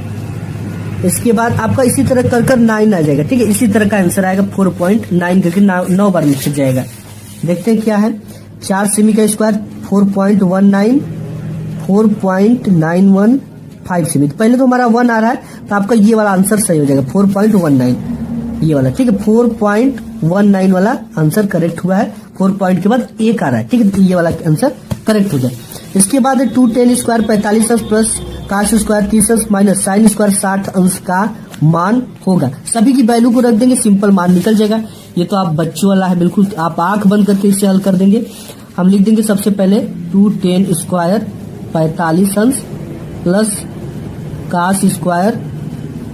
इसके बाद आपका इसी तरह कर 9 आ जाएगा, ठीक है। इसी तरह का आंसर आएगा 4.9 करके 9 बार में छिप जाएगा। देखते हैं क्या है, 4 सेमी का स्क्वायर 4.91 सेमी, तो पहले तो हमारा 1 आ रहा है, तो आपका ये वाला आंसर सही हो जाएगा 4.19, ये वाला, ठीक है। 4.19 वाला आंसर करेक्ट हुआ है, 4 पॉइंट के बाद 1 आ रहा है, ठीक है, ये वाला आंसर करेक्ट हो जाए। इसके बाद 2tan स्क्वायर 45 अंश प्लस काश स्क्वायर 30 अंश माइनस साइन स्क्वायर 60 अंश का मान होगा। सभी की वैल्यू को रख देंगे, सिंपल मान निकल जाएगा। ये तो आप बच्चों वाला है, बिल्कुल आप आंख बंद करके इसे हल कर देंगे। हम लिख देंगे सबसे पहले 2tan स्क्वायर 45 अंश प्लस काश स्क्वायर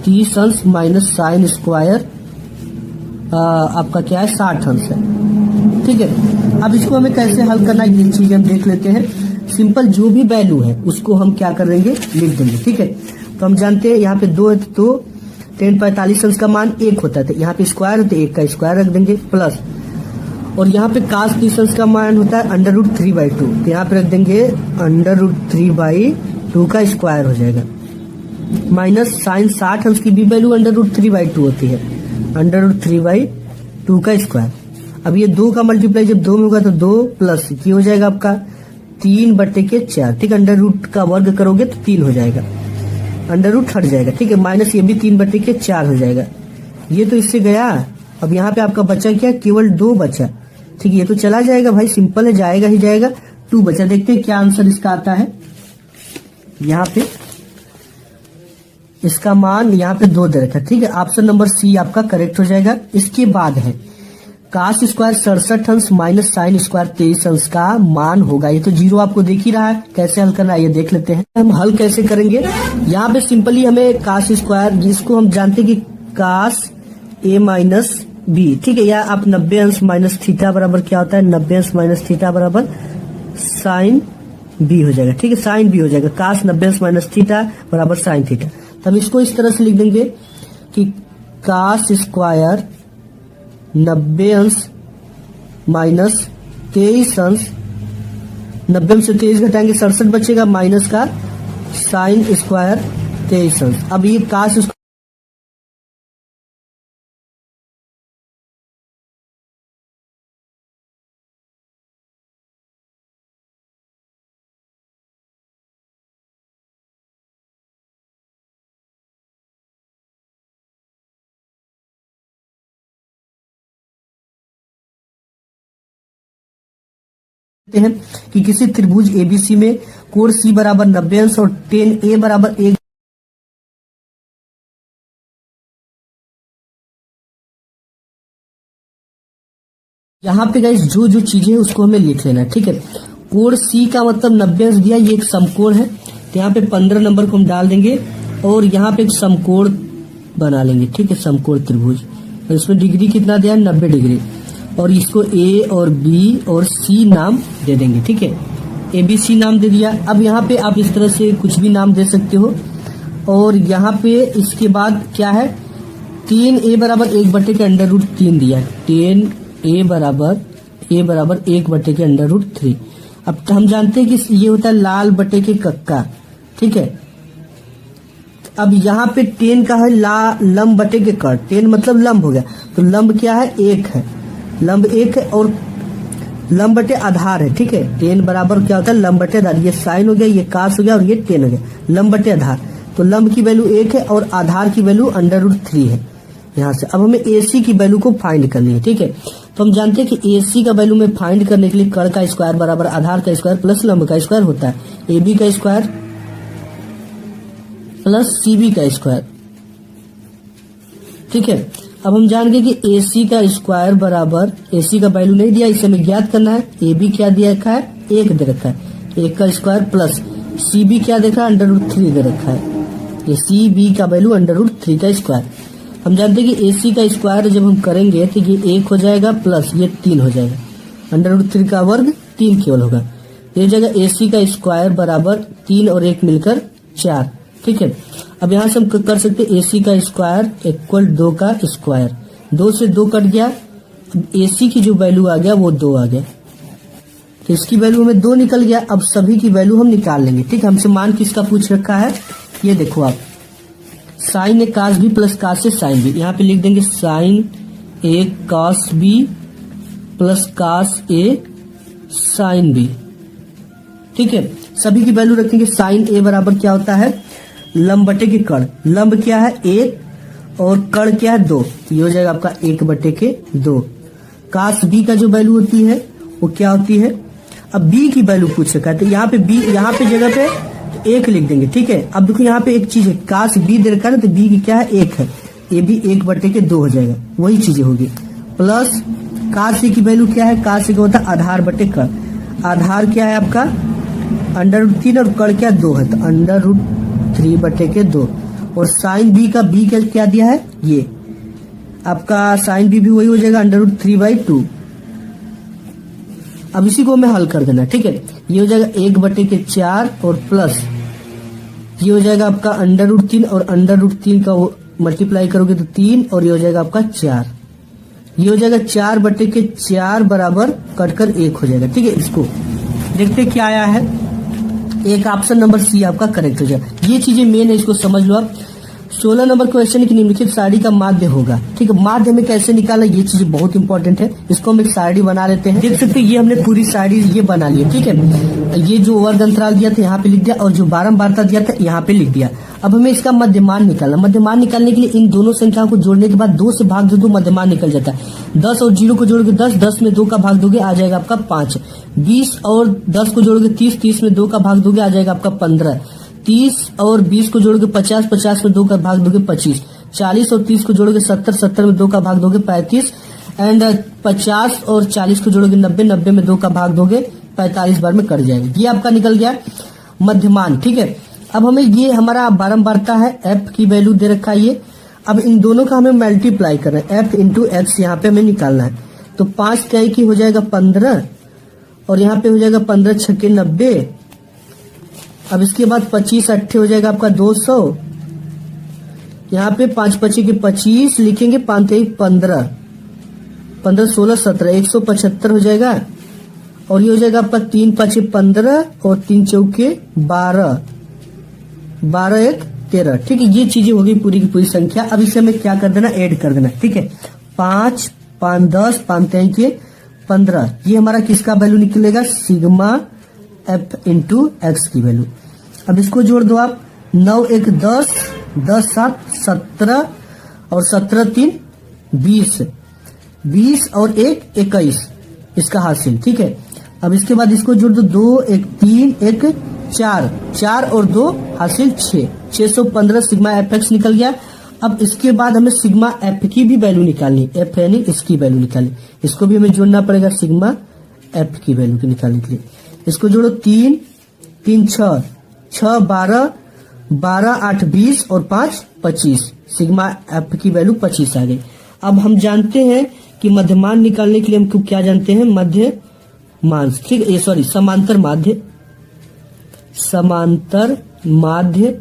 30 अंश माइनस साइन स्क्वायर आपका क्या है 60 अंश है, ठीक है। अब इसको हमें कैसे हल करना है ये चीज हम देख लेते हैं। सिंपल जो भी वैल्यू है उसको हम क्या कर देंगे, लिख देंगे, ठीक है। तो हम जानते हैं यहाँ पे 2 है तो tan 45 अंश का मान 1 होता है, तो यहाँ पे स्क्वायर है तो 1 का स्क्वायर रख देंगे प्लस, और यहाँ पे काश 30 अंश का मान होता है √3/2, तो यहाँ पे रख देंगे √3/2 का स्क्वायर हो जाएगा, माइनस साइन 60 अंश की भी वैल्यू √3/2 होती है, √3/2 का स्क्वायर। अब ये 2 का मल्टीप्लाई जब 2 में होगा तो 2 प्लस ये हो जाएगा आपका 3/4, ठीक है। अंडर रूट का वर्ग करोगे तो 3 हो जाएगा, अंडर रूट हट जाएगा, ठीक है, माइनस ये भी 3/4 हो जाएगा, ये तो इससे गया। अब यहाँ पे आपका बचा क्या, केवल 2 बचा, ठीक है, ये तो चला जाएगा भाई, सिंपल है, जाएगा ही जाएगा, 2 बचा। देखते हैं क्या आंसर इसका आता है। यहाँ पे इसका मान यहाँ पे 2 दे रखा है, ठीक है, ऑप्शन नंबर सी आपका करेक्ट हो जाएगा। इसके बाद है काश स्क्वायर 67 अंश माइनस साइन स्क्वायर 23 अंश का मान होगा। ये तो 0 आपको देख ही रहा है, कैसे हल करना है ये देख लेते हैं। हम हल कैसे करेंगे, यहाँ पे सिंपली हमें काश स्क्वायर, जिसको हम जानते हैं कि काश a माइनस बी, ठीक है, या आप 90 अंश माइनस थीटा बराबर क्या होता है, 90 अंश माइनस थीटा बराबर साइन बी हो जाएगा, ठीक है, साइन बी हो जाएगा, काश 90 अंश माइनस थीटा बराबर साइन थीटा। तो हम इसको इस तरह से लिख देंगे कि काश स्क्वायर 90 अंश माइनस 23 अंश, 90 में से 23 घटाएंगे 67 बचेगा, माइनस का साइन स्क्वायर 23 अंश। अब ये काश हैं कि किसी त्रिभुज एबीसी में कोण सी बराबर 90 अंश और tan ए बराबर 1। यहाँ पे गाइस जो जो चीजें है उसको हमें लिख लेना है, ठीक है। कोण सी का मतलब 90 अंश दिया, ये एक समकोण है, तो यहाँ पे 15 नंबर को हम डाल देंगे और यहाँ पे एक समकोण बना लेंगे, ठीक है, समकोण त्रिभुज। और इसमें डिग्री कितना दिया है, 90 डिग्री। और इसको ए और बी और सी नाम दे देंगे, ठीक है, ए बी सी नाम दे दिया। अब यहाँ पे आप इस तरह से कुछ भी नाम दे सकते हो। और यहाँ पे इसके बाद क्या है, 3a बराबर 1/√3 दिया है, 10a बराबर 1/√3। अब हम जानते हैं कि ये होता है लाल बटे के कक्का, ठीक है। अब यहाँ पे 10 का है लंब बटे के कट, 10 मतलब लंब हो गया, तो लंब क्या है, 1 है, लंब 1 है और लंब बटे आधार है, ठीक है। 10 बराबर क्या होता है, लंब बटे आधार, ये साइन हो गया, ये कास हो गया और ये 10 हो गया, लंब बटे आधार। तो लंब की वैल्यू 1 है और आधार की वैल्यू √3 है यहाँ से। अब हमें AC की वैल्यू को फाइंड करनी है, ठीक है। तो हम जानते हैं कि AC का वैल्यू में फाइंड करने के लिए कर्ण का स्क्वायर बराबर आधार का स्क्वायर प्लस लंब का स्क्वायर होता है, AB का स्क्वायर प्लस CB का स्क्वायर, ठीक है। अब हम जान गए कि AC का स्क्वायर बराबर, AC का वैल्यू नहीं दिया, इसे हमें ज्ञात करना है। AB क्या दिया रखा है, 1 दे रखा है, 1 का स्क्वायर प्लस CB क्या देखा है, √3 दे रखा है, ये CB का वैल्यू √3 का स्क्वायर। हम जानते हैं कि AC का स्क्वायर जब हम करेंगे तो ये 1 हो जाएगा प्लस ये 3 हो जाएगा, √3 का वर्ग 3 केवल होगा। ये जगह AC का स्क्वायर बराबर 3 और 1 मिलकर 4, ठीक है। अब यहाँ से हम कर सकते हैं AC का स्क्वायर इक्वल 2 का स्क्वायर, 2 से 2 कट गया, अब AC की जो वैल्यू आ गया वो 2 आ गया, तो इसकी वैल्यू हमें 2 निकल गया। अब सभी की वैल्यू हम निकाल लेंगे, ठीक है। हमसे मान किसका पूछ रखा है, ये देखो आप, साइन ए कास बी प्लस कास ए साइन बी, यहाँ पे लिख देंगे साइन ए कास बी प्लस कास ए साइन बी, ठीक है। सभी की वैल्यू रखेंगे। साइन ए बराबर क्या होता है, लंब बटे के कर्ण, लंब क्या है 1 और कर्ण क्या है 2, तो ये हो जाएगा आपका 1/2। कास बी का जो वैल्यू होती है वो क्या होती है, अब बी की वैल्यू पूछ रखा है, तो यहाँ पे बी, यहाँ पे जगह पे 1 लिख देंगे, ठीक है। अब देखो यहाँ पे एक चीज है, कास बी दे रखा है ना, तो बी की क्या है 1 है, ये भी 1/2 हो जाएगा, वही चीजें होगी। प्लस कास सी की वैल्यू क्या है, कास सी का होता है आधार बटे कर्ण, आधार क्या है आपका √3 और कर्ण क्या 2 है, तो √3/2। और साइन बी का बी क्या दिया है, ये आपका साइन बी भी वही हो जाएगा √3/2। अब इसी को हमें हल कर देना, ठीक है। ये हो जाएगा 1/4 और प्लस ये हो जाएगा आपका √3 और √3 का मल्टीप्लाई करोगे तो 3 और ये हो जाएगा आपका 4, ये हो जाएगा 4/4 बराबर कटकर 1 हो जाएगा, ठीक है। इसको देखते क्या आया है, एक ऑप्शन नंबर सी आपका करेक्ट हो जाएगा। ये चीजें मेन है, इसको समझ लो आप। 16 नंबर क्वेश्चन की निम्नलिखित सारणी का माध्य होगा, ठीक है। माध्य में कैसे निकाला, ये चीज बहुत इंपॉर्टेंट है, इसको हम एक सारणी बना लेते हैं। देख सकते हैं ये हमने पूरी सारणी ये बना ली है, ठीक है। ये जो वर्ग अंतराल दिया था यहाँ पे लिख दिया और जो बारंबारता दिया था यहाँ पे लिख दिया। अब हमें इसका मध्यमान निकालना, मध्यमान निकालने के लिए इन दोनों संख्याओं को जोड़ने के बाद 2 से भाग दो, मध्यमान निकल जाता है। 10 और 0 को जोड़ोगे 10, 10 में 2 का भाग दोगे आ जाएगा आपका 5। 20 और 10 को जोड़ोगे 30, 30 में 2 का भाग दोगे आ जाएगा आपका 15। 30 और 20 को जोड़ोगे 50, 50 में 2 का भाग दोगे 25। 40 और 30 को जोड़ोगे 70, 70 में 2 का भाग दोगे 35। एंड 50 और 40 को जोड़ोगे 90, 90 में 2 का भाग दोगे 45 बार में कट जाएगा। ये आपका निकल गया मध्यमान, ठीक है। अब हमें ये हमारा बारंबारता है, f की वैल्यू दे रखा है ये। अब इन दोनों का हमें मल्टीप्लाई करना है, f इंटू एक्स यहाँ पे हमें निकालना है। तो 5 क्या की हो जाएगा 15 और यहाँ पे हो जाएगा 15 छक्के 90। अब इसके बाद 25 अट्ठे हो जाएगा आपका 200। यहाँ पे 5 25 के 25 लिखेंगे, 5 3 15, 15 16 17 175 हो जाएगा। और ये हो जाएगा आपका 3 5 15 और 3 चौके 12, 12 1 13, ठीक है। ये चीजें होगी पूरी की पूरी संख्या। अब इसे हमें क्या कर देना, ऐड कर देना, ठीक है। 5 5 10 5 3 के 15, ये हमारा किसका वैल्यू निकलेगा, सिग्मा f इंटू एक्स की वैल्यू। अब इसको जोड़ दो आप, 9 1 10, 10 7 17 और 17 3 20, 20 और 1 21 इसका हासिल, ठीक है। अब इसके बाद इसको जोड़ दो, 2 1 3 1 4, 4 और 2 हासिल 6, 615 सिग्मा एफ एक्स निकल गया। अब इसके बाद हमें सिग्मा एफ की भी वैल्यू निकालनी, एफ यानी इसकी वैल्यू निकालनी, इसको भी हमें जोड़ना पड़ेगा सिग्मा एफ की वैल्यू की निकालने के लिए। इसको जोड़ो, 3 3 6 6 12 12 8 20 और 5 25, सिग्मा एफ की वैल्यू 25 आ गई। अब हम जानते हैं कि मध्यमान निकालने के लिए हमको क्या जानते हैं, मध्य मान, ठीक है, सॉरी समांतर माध्य, समांतर माध्य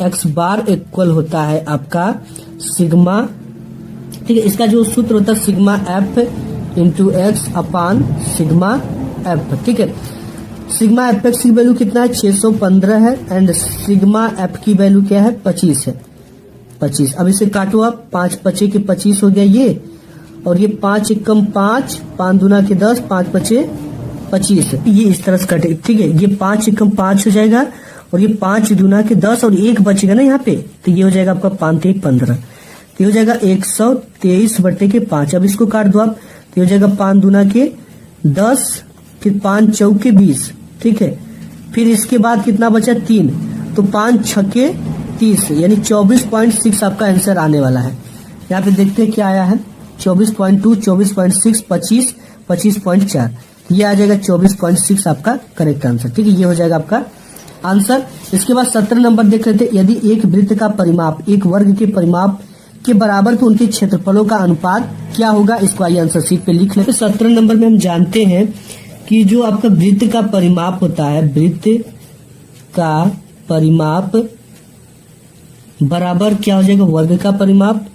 एक्स बार इक्वल होता है आपका सिग्मा, ठीक है, इसका जो सूत्र होता है सिग्मा एफ इंटू एक्स अपान सिग्मा एफ, ठीक है। सिग्मा एफ एक्स की वैल्यू कितना है, 615 है, एंड सिग्मा एफ की वैल्यू क्या है, 25 है, 25। अब इसे काटो आप, 5 पचे के 25 हो गया ये, और ये 5 एकम 5, 5 दूना के 10, 5 पचे 25, ये इस तरह से कटे, ठीक है। ये 5 एकम 5 हो जाएगा, और ये 5 दूना के 10 और 1 बचेगा ना यहाँ पे, तो ये हो जाएगा आपका 5 3 15, तो हो जाएगा 123/5। अब इसको काट दो आप, तो हो जाएगा 5 दूना के 10, फिर 5 चौके 20, ठीक है। फिर इसके बाद कितना बचा, 3, तो 5 छके 30, यानी 24.6 आपका आंसर आने वाला है। यहाँ पे देखते हैं क्या आया है, 24.2, 24.6, 25, 25.4, ये आ जाएगा 24.6 आपका करेक्ट आंसर, ठीक है, ये हो जाएगा आपका आंसर। इसके बाद 17 नंबर देख लेते हैं, यदि एक वृत्त का परिमाप एक वर्ग के परिमाप के बराबर तो उनके क्षेत्रफलों का अनुपात क्या होगा, इसको आइए आंसर शीट पे लिख लेते हैं। 17 नंबर में हम जानते हैं कि जो आपका वृत्त का परिमाप होता है, वृत्त का परिमाप बराबर क्या हो जाएगा, वर्ग का परिमाप,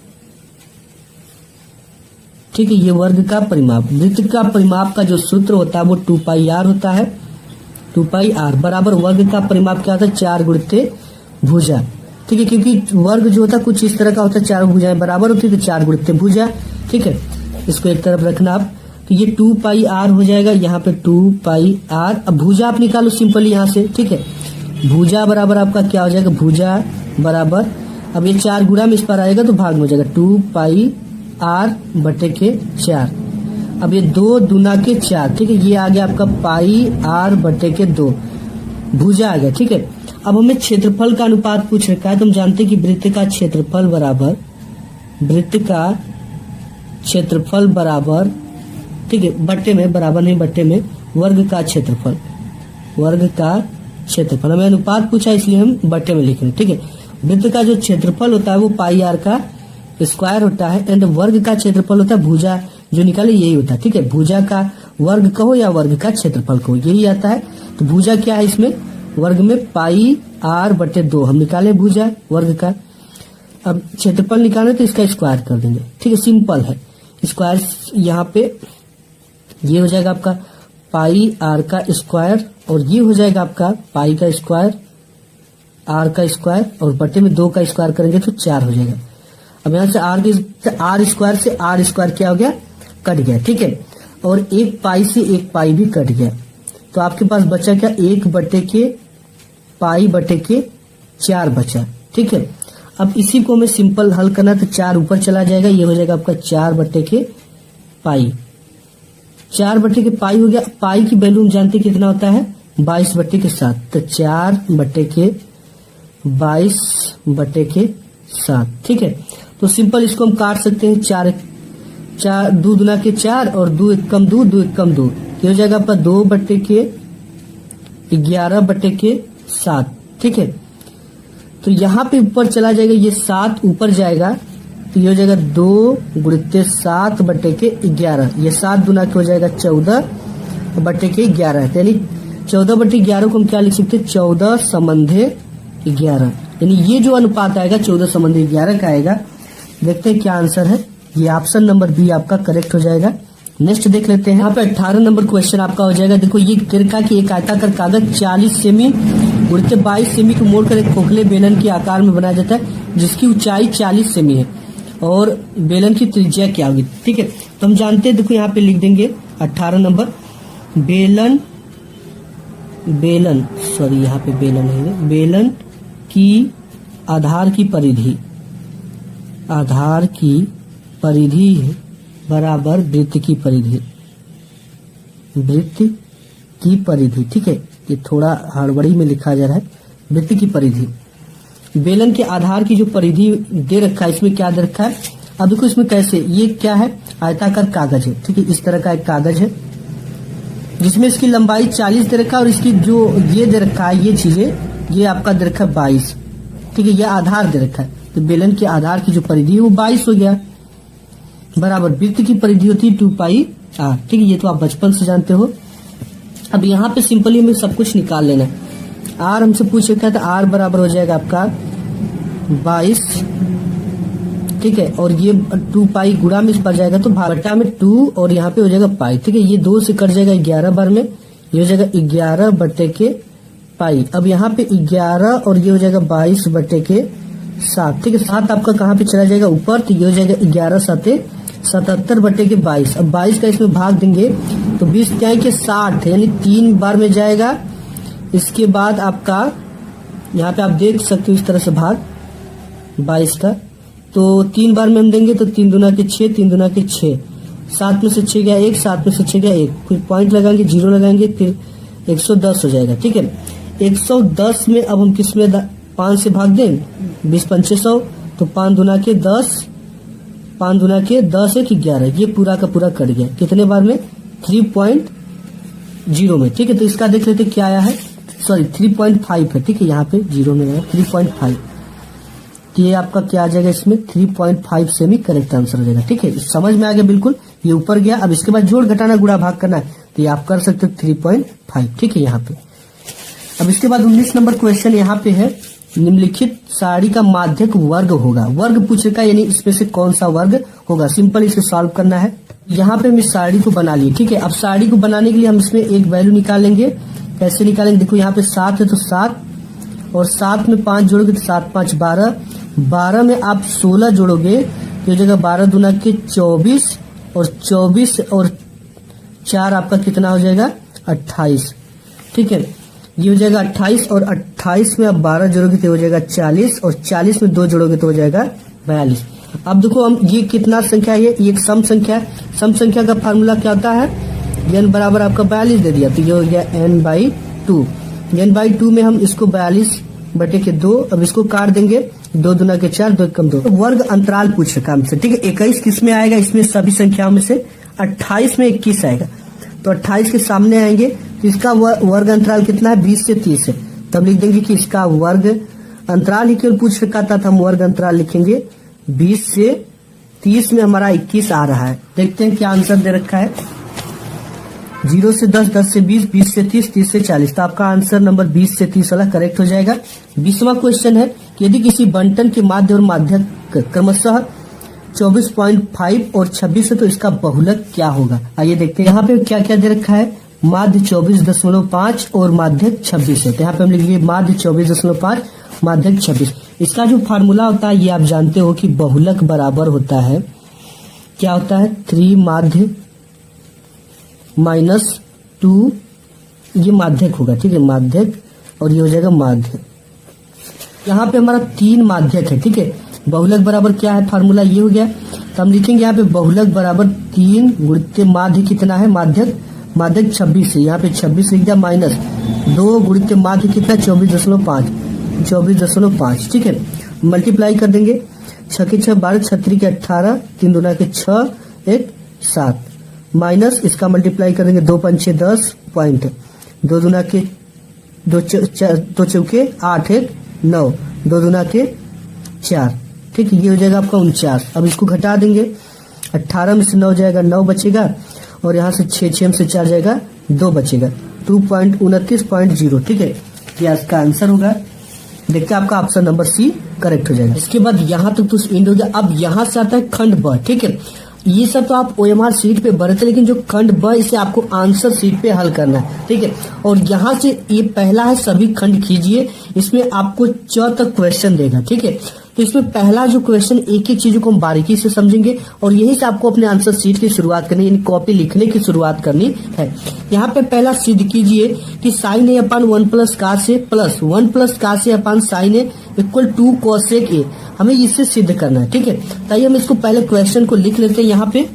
ठीक है, ये वर्ग का परिमाप। वृत्त का परिमाप का जो सूत्र होता है वो 2πr होता है, 2πr बराबर वर्ग का परिमाप क्या होता है, 4 गुणित भुजा, ठीक है, क्योंकि वर्ग जो होता है कुछ इस तरह का होता है, 4 भुजाएं बराबर होती है, तो 4 गुणित भुजा, ठीक है, इसको एक तरफ रखना आप। तो ये 2πr हो जाएगा, यहाँ पे 2πr। अब भुजा आप निकालो सिंपली यहाँ से, ठीक है, भुजा बराबर आपका क्या हो जाएगा, भुजा बराबर, अब ये 4 गुणा में इस पर आएगा तो भाग में हो जाएगा, 2πr/4। अब ये 2 दूना के 4, ठीक है, ये आ गया आपका πr/2, भुजा आ गया, ठीक है। अब हमें क्षेत्रफल का अनुपात पूछ रखा है, तो हम जानते हैं कि वृत्त का क्षेत्रफल बराबर, वृत्त का क्षेत्रफल बराबर, ठीक है, बट्टे में, बराबर नहीं बट्टे में, वर्ग का क्षेत्रफल, वर्ग का क्षेत्रफल, हमें अनुपात पूछा इसलिए हम बट्टे में लिख रहे हैं, ठीक है। वृत्त का जो क्षेत्रफल होता है वो πr का स्क्वायर होता है, एंड वर्ग का क्षेत्रफल होता है, भुजा जो निकाले यही होता है, ठीक है, भुजा का वर्ग कहो या वर्ग का क्षेत्रफल कहो, यही आता है। तो भुजा क्या है इसमें, वर्ग में πr/2 हम निकाले भुजा वर्ग का। अब क्षेत्रफल निकाले तो इसका स्क्वायर कर देंगे, ठीक है, सिंपल है, स्क्वायर यहाँ पे ये हो जाएगा आपका πr का स्क्वायर, और ये हो जाएगा आपका पाई का स्क्वायर, r का स्क्वायर, और बटे में 2 का स्क्वायर करेंगे तो 4 हो जाएगा। अब यहाँ से r स्क्वायर से r स्क्वायर क्या हो गया, कट गया, ठीक है, और 1 पाई से 1 पाई भी कट गया, तो आपके पास बचा क्या, 1/π/4 बचा, ठीक है। अब इसी को हमें सिंपल हल करना, तो 4 ऊपर चला जाएगा, ये हो जाएगा आपका 4/π, 4/π हो गया। पाई की वैल्यू हम जानते कितना होता है, 22/7, तो 4/22/7, ठीक है। तो सिंपल इसको हम काट सकते हैं, 4 2 दूना के 4 और 2 एकम 2, 2 एकम 2, ये हो जाएगा आपका 2/11/7, ठीक है। तो यहाँ पे ऊपर चला जाएगा, ये 7 ऊपर जाएगा, तो ये हो जाएगा 2/7/11, ये 7 दूना के हो जाएगा 14/11, यानी 14/11 को हम क्या लिख सकते हैं, 14/11, यानी ये जो अनुपात आएगा 14/11 का आएगा। देखते हैं क्या आंसर है, ये ऑप्शन नंबर बी आपका करेक्ट हो जाएगा। नेक्स्ट देख लेते हैं, यहाँ पे 18 नंबर क्वेश्चन आपका हो जाएगा। देखो ये तिरका की एक आयताकार कागज 40 सेमी गुणित 22 सेमी को मोड़कर एक खोखले बेलन के आकार में बनाया जाता है, जिसकी ऊंचाई 40 सेमी है, और बेलन की त्रिज्या क्या होगी, ठीक है। तो हम जानते हैं, देखो यहाँ पे लिख देंगे 18 नंबर, यहाँ पे बेलन है, बेलन की आधार की परिधि बराबर वृत्त की परिधि, वृत्त की परिधि, ठीक है, ये थोड़ा हड़बड़ी में लिखा जा रहा है, वृत्त की परिधि। बेलन के आधार की जो परिधि दे रखा है, इसमें क्या दे रखा है, अब देखो इसमें कैसे, ये क्या है, आयताकार कागज है, ठीक है, इस तरह का एक कागज है जिसमें इसकी लंबाई 40 दे रखा है और इसकी जो ये दे रखा है, ये चीजें, ये आपका दे रखा है 22, ठीक है, ये आधार दे रखा है। तो बेलन के आधार की जो परिधि है वो 22 हो गया, बराबर वृत्त की परिधि होती है 2 पाई आर, ठीक है, ये तो आप बचपन से जानते हो। अब यहाँ पे सिंपली हमें सब कुछ निकाल लेना है। आर हमसे पूछ रखा है तो आर बराबर हो जाएगा आपका 22, ठीक है, और ये 2 पाई गुणा में इस पर जाएगा तो बटा में 2 और यहाँ पे हो जाएगा पाई, ठीक है, ये 2 से कट जाएगा 11 बार में, ये हो जाएगा 11 बटे के पाई। अब यहाँ पे 11 और ये हो जाएगा 22 बटे के 7, ठीक है, 7 आपका कहाँ पे चला जाएगा ऊपर, तो ये हो जाएगा 11 7 77 बटे के 22। अब 22 का इसमें भाग देंगे तो 20 क्या है कि 60, यानी 3 बार में जाएगा। इसके बाद आपका यहाँ पे आप देख सकते हो इस तरह से भाग 22 का, तो 3 बार में हम देंगे तो 3 दूना के 6, 3 दूना के 6, 7 में से 6 गया 1, 7 में से 6 गया 1, फिर पॉइंट लगाएंगे, 0 लगाएंगे, फिर 110 हो जाएगा, ठीक है। 110 में अब हम किस में 5 से भाग दें, 20 पंचे 100, तो 5 दूना के 10, 5 दूना के 10 1 11, ये पूरा का पूरा कट गया, कितने बार में, 3.0 में, ठीक है। तो इसका देख लेते क्या आया है, सॉरी 3.5 है, ठीक है, यहाँ पे 0 में आया 3.5, तो ये आपका क्या आ जाएगा, इसमें 3.5 सेमी करेक्ट आंसर हो जाएगा, ठीक है, समझ में आ गया बिल्कुल, ये ऊपर गया। अब इसके बाद जोड़ घटाना गुणा भाग करना है, तो ये आप कर सकते हो 3.5, ठीक है, यहाँ पे। अब इसके बाद 19 नंबर क्वेश्चन यहाँ पे है, निम्नलिखित सारणी का माध्यक वर्ग होगा, वर्ग पूछ रखा है, यानी इसमें से कौन सा वर्ग होगा, सिंपल इसे सॉल्व करना है। यहाँ पे हम इस सारणी को बना लिए, ठीक है। अब सारणी को बनाने के लिए हम इसमें एक वैल्यू निकालेंगे, कैसे निकालेंगे, देखो यहाँ पे 7 है तो 7, और 7 में 5 जोड़ोगे तो 7 5 12, 12 में आप 16 जोड़ोगे तो हो जाएगा 12 दूना के 24, और 24 और 4 आपका कितना हो जाएगा 28, ठीक है, ये हो जाएगा 28, और 28 में आप 12 जोड़ोगे तो हो जाएगा 40, और 40 में 2 जोड़ोगे तो हो जाएगा 42। अब देखो हम ये कितना संख्या है, ये एक सम संख्या है, सम संख्या का फार्मूला क्या होता है, n बराबर आपका 42 दे दिया, तो ये हो गया n/2, n/2 में हम इसको 42 बटे के 2, अब इसको काट देंगे, 2 दूना के 4, 2 कम 2, तो वर्ग अंतराल पूछ रखा हमसे, ठीक है। 21 किस में आएगा, इसमें सभी संख्याओं में से 28 में 21 आएगा, तो 28 के सामने आएंगे, तो इसका वर्ग अंतराल कितना है, 20 से 30 है, तब लिख देंगे कि इसका वर्ग अंतराल ही केवल पूछ रखा था, हम वर्ग अंतराल लिखेंगे 20 से 30 में हमारा 21 आ रहा है। देखते हैं क्या आंसर दे रखा है, 0 से 10, 10 से 20, 20 से 30, 30 से 40, तो आपका आंसर नंबर 20 से 30 वाला करेक्ट हो जाएगा। 20वां क्वेश्चन है, यदि किसी बंटन के माध्य और माध्यक क्रमशः 24.5 और 26 है तो इसका बहुलक क्या होगा, आइए देखते हैं। यहाँ पे क्या क्या दे रखा है, माध्य 24.5 और माध्यक 26 है, तो यहाँ पे हम लिख लिए माध्य 24.5, माध्यक 26। इसका जो फार्मूला होता है ये आप जानते हो कि बहुलक बराबर होता है, क्या होता है, 3 माध्य -2, ये माध्यक होगा, ठीक है, माध्यक, और ये हो जाएगा माध्य। यहाँ पे हमारा 3 माध्यक है, ठीक है, बहुलक बराबर क्या है, फार्मूला ये हो गया, तो हम लिखेंगे यहाँ पे बहुलक बराबर 3 गुणित माध्य कितना है, माध्यक 26 है, यहाँ पे 26 लिख दिया, -2 गुणित माध्य कितना 24.5, ठीक है, मल्टीप्लाई कर देंगे, 6 के 6 12, 6 के 18, 3 दूना के 6 1 7, माइनस इसका मल्टीप्लाई कर देंगे, 2 पंचे 10 पॉइंट, 2 दूना के 2 चौके 8 1 9, 2 दूना के 4, ठीक है, ये हो जाएगा आपका 49। अब इसको घटा देंगे, 18 में से 9 जाएगा 9 बचेगा, और यहाँ से 6 में से 4 जाएगा 2 बचेगा, 2.29.0, ठीक है, ये इसका आंसर होगा। देखते हैं आपका ऑप्शन नंबर सी करेक्ट हो जाएगा। इसके बाद यहाँ तक तो एंड हो गया। अब यहाँ से आता है खंड ब, ठीक है, ये सब तो आप OMR शीट पे भरे थे, लेकिन जो खंड ब इसे आपको आंसर शीट पे हल करना है, ठीक है। और यहाँ से ये पहला है, सभी खंड कीजिए, इसमें आपको 4 तक क्वेश्चन देगा, ठीक है। तो इसमें पहला जो क्वेश्चन, एक एक चीजों को हम बारीकी से समझेंगे, और यही से आपको अपने आंसर शीट की शुरुआत करनी, यानी कॉपी लिखने की शुरुआत करनी है। यहाँ पे पहला सिद्ध कीजिए कि sine A upon 1 plus cos A plus 1 plus cos A upon sine A equal 2 cosec A, हमें इससे सिद्ध करना है, ठीक है। ताइए हम इसको पहले क्वेश्चन को लिख लेते हैं यहाँ पे।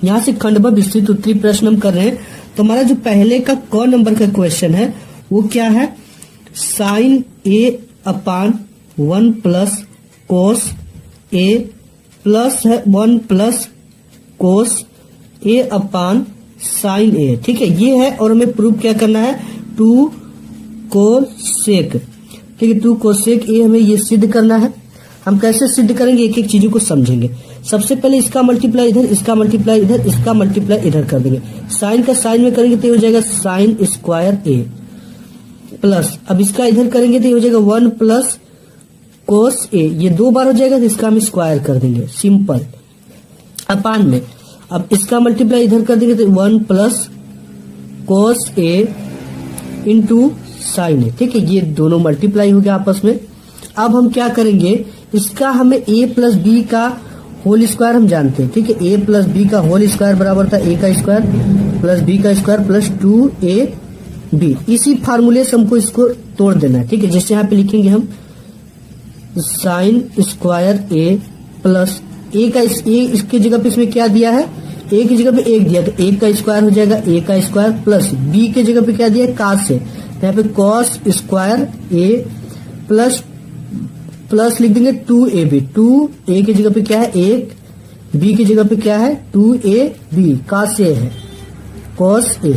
यहाँ से खंडवा विस्तृत उत्तरीय प्रश्न हम कर रहे हैं। तो हमारा जो पहले का क नंबर का क्वेश्चन है वो क्या है, sign A upon 1 plus cos A plus है 1 प्लस कोस ए अपान साइन ए। ठीक है, ये है और हमें प्रूफ क्या करना है, 2 कोसेक। ठीक है, 2 कोसेक ए हमें ये सिद्ध करना है। हम कैसे सिद्ध करेंगे, एक एक चीजों को समझेंगे। सबसे पहले इसका मल्टीप्लाई इधर, इसका मल्टीप्लाई इधर, इसका मल्टीप्लाई इधर कर देंगे। साइन का साइन में करेंगे तो ये हो जाएगा साइन स्क्वायर ए प्लस, अब इसका इधर करेंगे तो ये हो जाएगा 1 प्लस कोस ए, ये 2 बार हो जाएगा तो इसका हम स्क्वायर कर देंगे, सिंपल। अपान में अब इसका मल्टीप्लाई इधर कर देंगे तो 1 प्लस कोस ए इंटू साइन ए। ठीक है, ये दोनों मल्टीप्लाई हो गया आपस में। अब हम क्या करेंगे, इसका हमें a प्लस बी का होल स्क्वायर हम जानते हैं। ठीक है, a प्लस बी का होल स्क्वायर बराबर था a का स्क्वायर प्लस b का स्क्वायर प्लस 2ab। इसी फार्मूले से हमको इसको तोड़ देना है। ठीक है, जैसे यहाँ पे लिखेंगे हम sine square a plus a का इसके जगह पे इसमें क्या दिया है, a की जगह पे 1 दिया तो 1 का स्क्वायर हो जाएगा a का स्क्वायर प्लस b के जगह पे क्या दिया है, cos है, यहाँ पे cos स्क्वायर a प्लस लिख देंगे 2ab। 2a की जगह पे क्या है 1, b की जगह पे क्या है 2ab, cos a है, cos a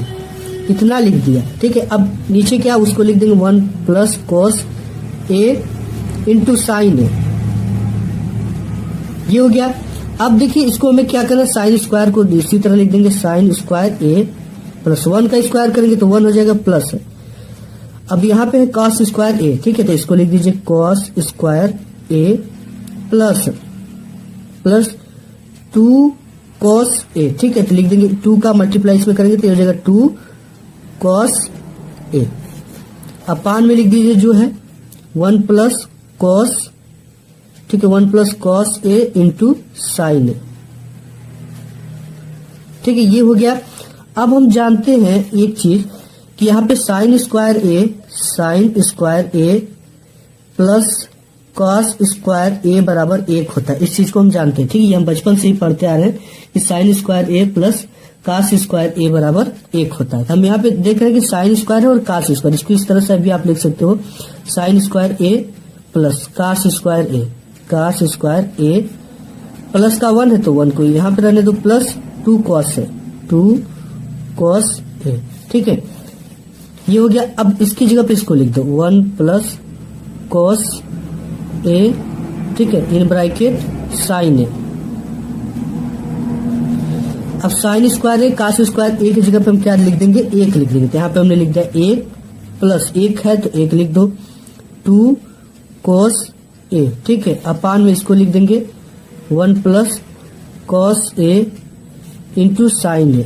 इतना लिख दिया। ठीक है, अब नीचे क्या उसको लिख देंगे 1 plus cos a into sine a, ये हो गया। अब देखिए इसको हमें क्या करना है, साइन स्क्वायर को इसी तरह लिख देंगे साइन स्क्वायर a प्लस 1 का स्क्वायर करेंगे तो 1 हो जाएगा प्लस। अब यहाँ पे है cos स्क्वायर ए। ठीक है, तो इसको लिख दीजिए cos स्क्वायर ए प्लस 2 cos ए। ठीक है, तो लिख देंगे 2 का मल्टीप्लाई इसमें करेंगे तो हो जाएगा 2 cos ए। अपान में लिख दीजिए जो है 1 प्लस cos, ठीक है 1 प्लस cos ए इंटू साइन ए। ठीक है, ये हो गया। अब हम जानते हैं एक चीज कि यहाँ पे साइन स्क्वायर ए प्लस कॉस स्क्वायर ए बराबर 1 होता है। इस चीज को हम जानते हैं। ठीक है, ये हम बचपन से ही पढ़ते आ रहे हैं कि साइन स्क्वायर ए प्लस कॉस स्क्वायर ए बराबर 1 होता है। हम यहाँ पे देख रहे हैं कि साइन स्क्वायर है और कॉस स्क्वायर, इसको इस तरह से भी आप लिख सकते हो, साइन स्क्वायर ए प्लस कॉस स्क्वायर ए। कॉस स्क्वायर ए प्लस का 1 है तो 1 को यहाँ पे रहने दो, प्लस 2 कॉस है, 2 कॉस ए। ठीक है, ये हो गया। अब इसकी जगह पे इसको लिख दो 1 प्लस कॉस ए, ठीक है, इन ब्रैकेट साइन ए। अब साइन स्क्वायर ए कॉस स्क्वायर ए की जगह पे हम क्या लिख देंगे, 1 लिख देंगे। तो यहाँ पे हमने लिख दिया 1 प्लस 1 है तो 1 लिख दो, 2 कॉस ए। ठीक है, अपान में इसको लिख देंगे 1 plus cos A into sine ए।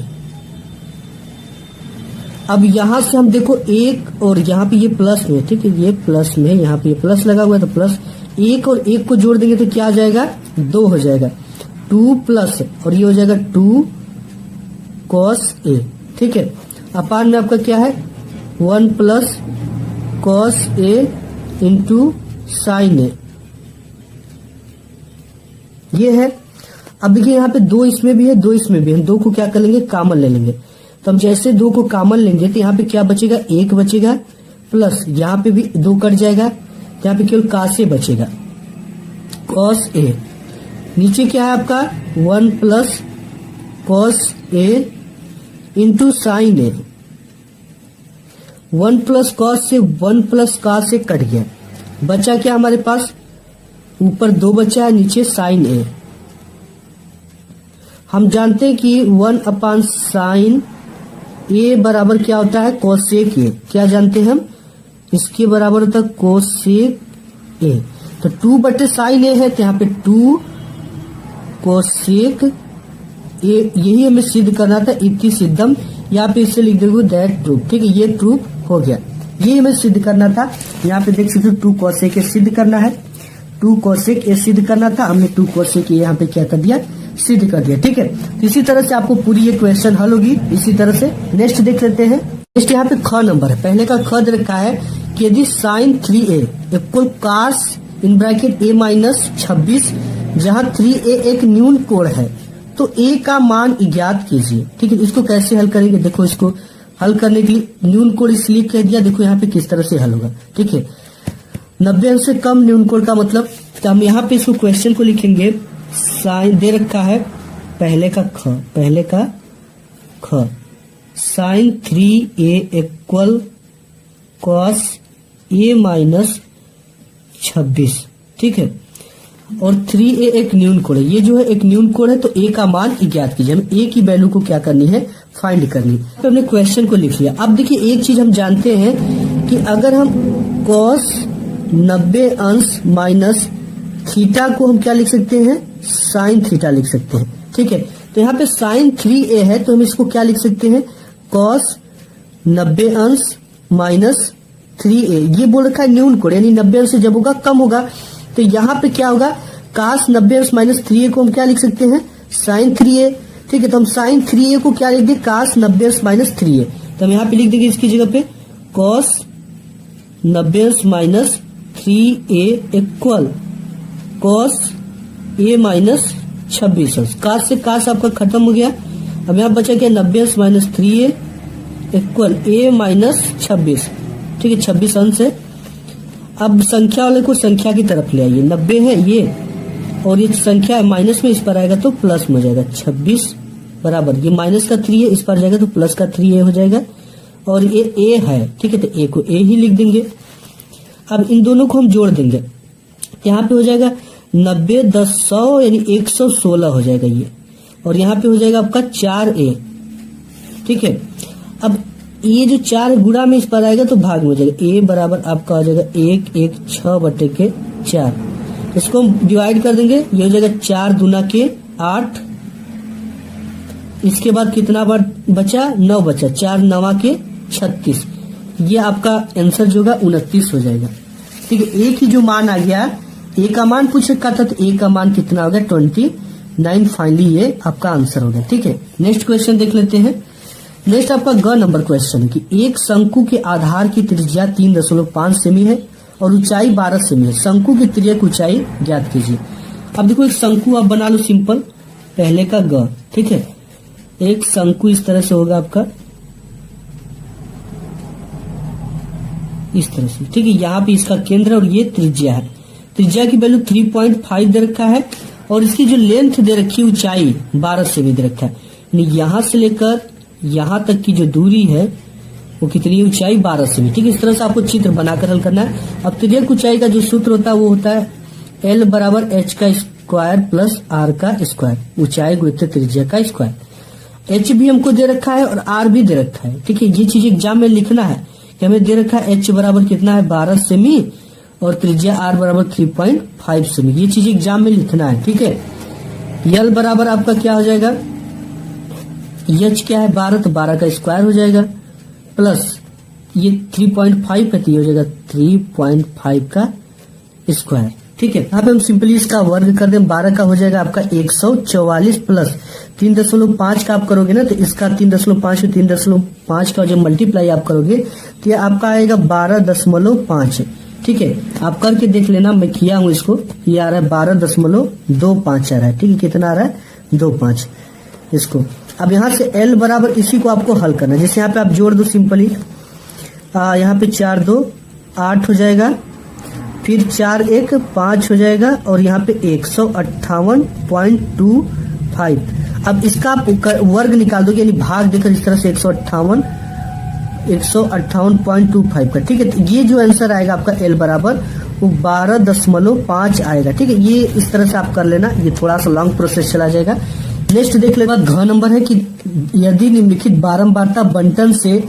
अब यहां से हम देखो 1 और यहाँ पे ये प्लस में, ठीक है, ये प्लस में, यहाँ पे ये प्लस लगा हुआ है तो प्लस 1 और 1 को जोड़ देंगे तो क्या आ जाएगा, 2 हो जाएगा, 2 प्लस और ये हो जाएगा 2 कॉस ए। ठीक है, अपान में आपका क्या है 1 plus cos A into sine ए, ये है। अब देखिए यहाँ पे 2 इसमें भी है 2 इसमें भी है, हम 2 को क्या कर लेंगे, कॉमन ले लेंगे। तो हम जैसे 2 को कॉमन लेंगे तो यहाँ पे क्या बचेगा, 1 बचेगा, प्लस यहाँ पे भी 2 कट जाएगा, यहाँ पे केवल कॉस ए बचेगा, कॉस ए। नीचे क्या है आपका 1 plus cos A into sine A. 1 plus cos से 1 प्लस कॉस से कट गया, बचा क्या हमारे पास, ऊपर 2 बचा है, नीचे साइन ए। हम जानते हैं कि 1 अपान साइन ए बराबर क्या होता है, कोसेक ए। क्या जानते हैं हम, इसके बराबर होता है कोसेक ए। तो 2 बटे साइन ए है तो यहाँ पे 2 कोसेक ए, यही हमें सिद्ध करना था, इति सिद्धम। यहाँ पे इससे लिख देंगे दैट ट्रूथ। ठीक है, ये ट्रूथ हो गया, ये हमें सिद्ध करना था। यहाँ पे देख सकते हो 2 कोसेक ए सिद्ध करना है, 2 कोसेक ए सिद्ध करना था, हमने 2 कोसेक ए यहाँ पे क्या कर दिया, सिद्ध कर दिया। ठीक है, तो इसी तरह से आपको पूरी ये क्वेश्चन हल होगी। इसी तरह से नेक्स्ट देख लेते हैं। नेक्स्ट यहाँ पे ख नंबर है, पहले का ख दे रखा है कि यदि sine 3a equal cos in bracket a minus 26, जहाँ 3a एक न्यून कोण है, तो ए का मान ज्ञात कीजिए। ठीक है, इसको कैसे हल करेंगे, देखो इसको हल करने के लिए न्यून कोड इसलिए कह दिया, देखो यहाँ पे किस तरह से हल होगा। ठीक है, 90 अंश से कम न्यून कोड का मतलब, तो हम यहाँ पे इसको क्वेश्चन को लिखेंगे, साइन दे रखा है पहले का ख sine 3a equal cos a minus 26। ठीक है, और 3a एक न्यून कोड है, ये जो है एक न्यून कोड है, तो a का मान ज्ञात कीजिए। हमें a की वैल्यू को क्या करनी है, फाइंड करनी। तो हमने क्वेश्चन को लिख लिया। अब देखिए एक चीज हम जानते हैं कि अगर हम कॉस 90 अंश माइनस थीटा को हम क्या लिख सकते हैं, साइन थीटा लिख सकते हैं। ठीक है, तो यहाँ पे साइन 3a है, तो हम इसको क्या लिख सकते हैं, कॉस 90 अंश माइनस 3a। ये बोल रखा है न्यून कोड, यानी 90 अंश से जब होगा कम होगा, तो यहाँ पे क्या होगा, कास 90 अंश माइनस 3a को हम क्या लिख सकते हैं, साइन 3a। ठीक है, तो हम साइन 3a को क्या लिख दें, कास 90 अंश माइनस 3a। तो हम यहाँ पे लिख देंगे इसकी जगह पे कॉस 90 अंश minus 3a equal cos a minus 26 अंश। कास से कास आपका खत्म हो गया, अब यहाँ बचा क्या, 90 अंश minus 3a equal a minus 26। ठीक है, 26 अंश है। अब संख्या वाले को संख्या की तरफ ले आइए, 90 है ये, और ये संख्या माइनस में इस पर आएगा तो प्लस में हो जाएगा, 26 बराबर, ये माइनस का 3 है, इस पर जाएगा तो प्लस का 3a हो जाएगा, और ये a है। ठीक है, तो a को a ही लिख देंगे। अब इन दोनों को हम जोड़ देंगे, यहाँ पे हो जाएगा 90 10 100 यानी 116 हो जाएगा ये, और यहाँ पे हो जाएगा आपका 4a। ठीक है, अब ये जो 4 गुणा में इस पर आएगा तो भाग में हो जाएगा, a बराबर आपका हो जाएगा 1 1 6 बटे के 4। इसको हम डिवाइड कर देंगे, ये हो जाएगा 4 दूना के 8, इसके बाद कितना बार बचा, 9 बचा, 4 9 के 36, ये आपका आंसर जो होगा 29 हो जाएगा। ठीक है, एक ही जो मान आ गया, ए का मान पूछ रखा था, तो ए का मान कितना हो गया, 29। फाइनली ये आपका आंसर हो गया। ठीक है, नेक्स्ट क्वेश्चन देख लेते हैं। नेक्स्ट आपका ग नंबर क्वेश्चन है कि एक शंकु के आधार की त्रिज्या 3.5 सेमी है और ऊंचाई 12 सेमी है, शंकु की तिर्यक ऊंचाई ज्ञात कीजिए। अब देखो एक शंकु आप बना लो सिंपल, पहले का ग। ठीक है, एक शंकु इस तरह से होगा आपका, इस तरह से। ठीक है, यहाँ पे इसका केंद्र और ये त्रिज्या है, त्रिज्या की वैल्यू 3.5 दे रखा है, और इसकी जो लेंथ दे रखी है ऊंचाई 12 सेमी दे रखा है, यानी यहाँ से लेकर यहाँ तक की जो दूरी है वो कितनी, ऊंचाई 12 सेमी। ठीक है, इस तरह से आपको चित्र बनाकर हल करना है। अब तिर्यक ऊंचाई का जो सूत्र होता है वो होता है L बराबर h का स्क्वायर प्लस r का स्क्वायर, ऊंचाई गुणित त्रिज्या का स्क्वायर। h भी हमको दे रखा है और r भी दे रखा है। ठीक है, ये चीज एग्जाम में लिखना है कि हमें दे रखा है h बराबर कितना है, 12 सेमी, और त्रिज्या r बराबर 3.5 सेमी, ये चीज एग्जाम में लिखना है। ठीक है, L बराबर आपका क्या हो जाएगा, h क्या है 12, तो 12 का स्क्वायर हो जाएगा, प्लस ये 3.5 है, तो ये हो जाएगा 3.5 का स्क्वायर। ठीक है, यहाँ पे हम सिंपली इसका वर्ग कर दें, 12 का हो जाएगा आपका 144 प्लस 3.5 का आप करोगे ना, तो इसका 3.5 और 3.5 का जब मल्टीप्लाई आप करोगे तो ये आपका आएगा 12.5। ठीक है, आप करके देख लेना, मैं किया हूँ इसको, ये आ रहा है 12.25 आ रहा है। ठीक है, कितना आ रहा है, 25 इसको। अब यहाँ से L बराबर इसी को आपको हल करना है, जैसे यहाँ पे आप जोड़ दो सिंपली, यहाँ पे 4 2 8 हो जाएगा, फिर 4 1 5 हो जाएगा, और यहाँ पे 158.25। अब इसका आप वर्ग निकाल दोगे, यानी भाग देकर इस तरह से 158.25 का। ठीक है, तो ये जो आंसर आएगा आपका L बराबर वो 12.5 आएगा। ठीक है, ये इस तरह से आप कर लेना, ये थोड़ा सा लॉन्ग प्रोसेस चला जाएगा। नेक्स्ट देख लेगा घ नंबर है कि यदि निम्नलिखित बारंबारता बंटन से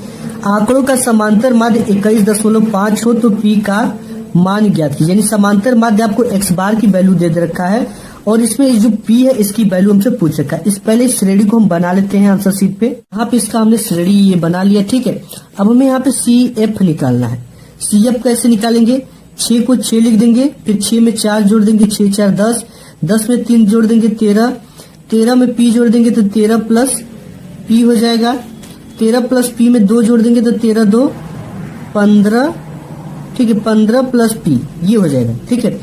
आंकड़ों का समांतर माध्य 21.5 हो तो P का मान ज्ञात कीजिए। यानी समांतर माध्य आपको x बार की वैल्यू दे रखा है, और इसमें जो P है इसकी वैल्यू हमसे पूछ रखा है। इस पहले इस श्रेणी को हम बना लेते हैं आंसर शीट पे। यहाँ पे इसका हमने श्रेणी ये बना लिया। ठीक है, अब हमें यहाँ पे CF निकालना है। CF कैसे निकालेंगे, 6 को 6 लिख देंगे, फिर 6 में 4 जोड़ देंगे, 6 4 10, 10 में 3 जोड़ देंगे 13, 13 में P जोड़ देंगे तो 13 प्लस P हो जाएगा, 13 प्लस P में 2 जोड़ देंगे तो 13 2 15। ठीक है, 15 प्लस P ये हो जाएगा। ठीक है,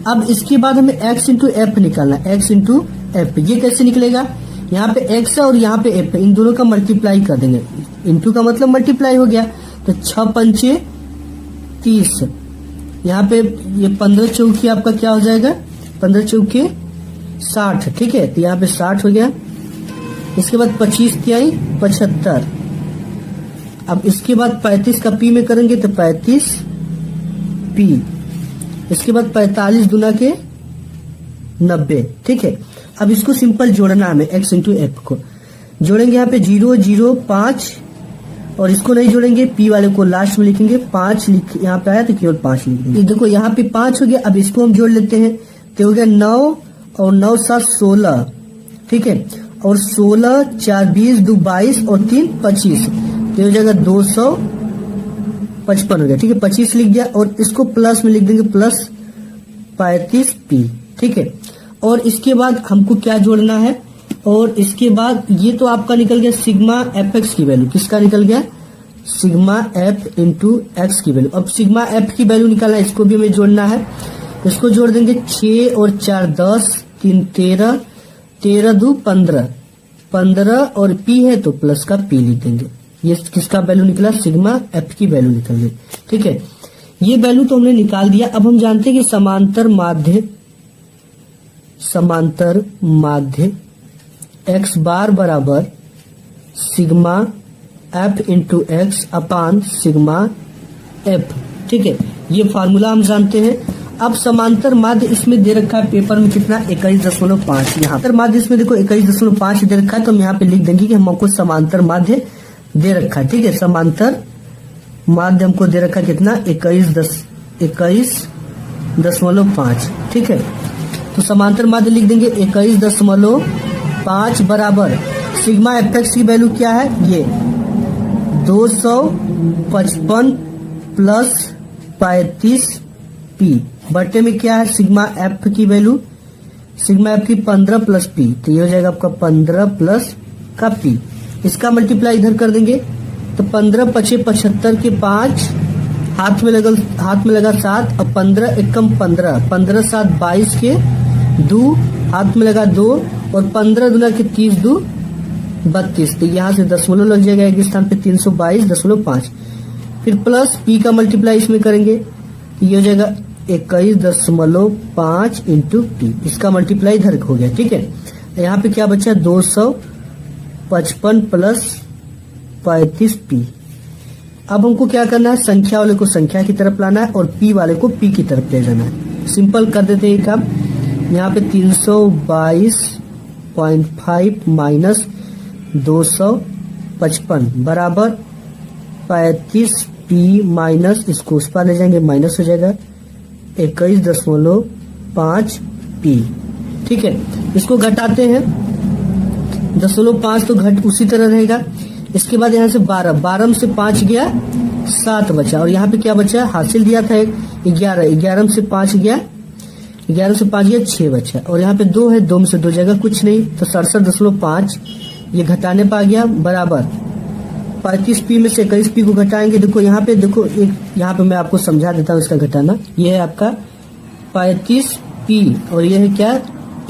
अब इसके बाद हमें x इंटू एफ निकालना है, x इंटू एफ। ये कैसे निकलेगा, यहाँ पे x है और यहाँ पे f है, इन दोनों का मल्टीप्लाई कर देंगे। इंटू का मतलब मल्टीप्लाई हो गया, तो 6 पंचे 30। यहाँ पे ये 15 चौकी आपका क्या हो जाएगा, 15 चौके 60, ठीक है। तो यहाँ पे 60 हो गया। इसके बाद 25 तिहाई 75। अब इसके बाद 35 का पी में करेंगे तो 35 पी। इसके बाद 45 दुना के 90, ठीक है। अब इसको सिंपल जोड़ना हमें, x इंटू एफ को जोड़ेंगे। यहाँ पे 0 0 5 और इसको नहीं जोड़ेंगे, पी वाले को लास्ट में लिखेंगे। 5 यहाँ पे आया तो केवल 5 लिख देंगे। देखो यहाँ पे 5 हो गया। अब इसको हम जोड़ लेते हैं, तो हो गया 9 और 9 7 16, ठीक है। और 16 4 20 2 22 और 3 25, तो हो जाएगा 255 हो गया, ठीक है। 25 लिख दिया और इसको प्लस में लिख देंगे, प्लस 35 पी, ठीक है। और इसके बाद हमको क्या जोड़ना है, और इसके बाद ये तो आपका निकल गया सिग्मा एफ एक्स की वैल्यू। किसका निकल गया, सिग्मा एफ इंटू एक्स की वैल्यू। अब सिग्मा एफ की वैल्यू निकालना है, इसको भी हमें जोड़ना है। इसको जोड़ देंगे, 6 और 4 10, 3 13, 13 2 15, 15 और पी है तो प्लस का पी लिख देंगे। ये किसका वैल्यू निकला, सिग्मा एफ की वैल्यू निकल गई, ठीक है। ये वैल्यू तो हमने निकाल दिया। अब हम जानते हैं कि समांतर माध्य x बार बराबर सिग्मा एफ इंटू एक्स अपान सिग्मा एफ, ठीक है। ये फार्मूला हम जानते हैं। अब समांतर माध्य इसमें दे रखा है पेपर में कितना, 21.5। यहाँ पर माध्य इसमें देखो 21.5 दे रखा है, तो हम यहाँ पे लिख देंगे कि हमको समांतर माध्य दे रखा है, ठीक है। समांतर माध्य हमको दे रखा है कितना, 21.5, ठीक है। तो समांतर माध्य लिख देंगे 21.5 बराबर सिग्मा एफ एक्स की वैल्यू क्या है, ये 255 प्लस 35 पी बटे में क्या है, सिग्मा एफ की वैल्यू, सिग्मा एफ की 15 प्लस पी, तो ये हो जाएगा आपका 15 प्लस का पी। इसका मल्टीप्लाई इधर कर देंगे, तो 15 पचे 75 के 5, हाथ में लगा 7 और 15 एकम 15, 15 7 22 के 2, हाथ में लगा 2 और 15 दुना के 30 2 32, तो यहाँ से दशमलव लग जाएगा एक स्थान पे 322.5। फिर प्लस पी का मल्टीप्लाई इसमें करेंगे, ये हो जाएगा 21.5 इंटू पी। इसका मल्टीप्लाई इधर हो गया, ठीक है। यहाँ पे क्या बचा, 255 प्लस 35 पी। अब हमको क्या करना है, संख्या वाले को संख्या की तरफ लाना है और पी वाले को पी की तरफ ले जाना है। सिंपल कर देते हैं काम। यहाँ पे 322.5 माइनस 255 बराबर 35 पी माइनस, इसको उस पर ले जाएंगे, माइनस हो जाएगा 21.5 पी, ठीक है। इसको घटाते हैं, 0.5 तो घट उसी तरह रहेगा। इसके बाद यहाँ से 12 में से 5 गया 7 बचा, और यहाँ पे क्या बचा, हासिल दिया था 11 में से 5 गया, 11 से 5 गया 6 बचा, और यहाँ पे 2 है, 2 में से 2 जाएगा कुछ नहीं, तो 67.5 ये घटाने पर आ गया बराबर 35 पी में से 21 पी को घटाएंगे। देखो यहाँ पे, देखो एक यहाँ पे मैं आपको समझा देता हूँ इसका घटाना। ये है आपका 35 पी और ये है क्या,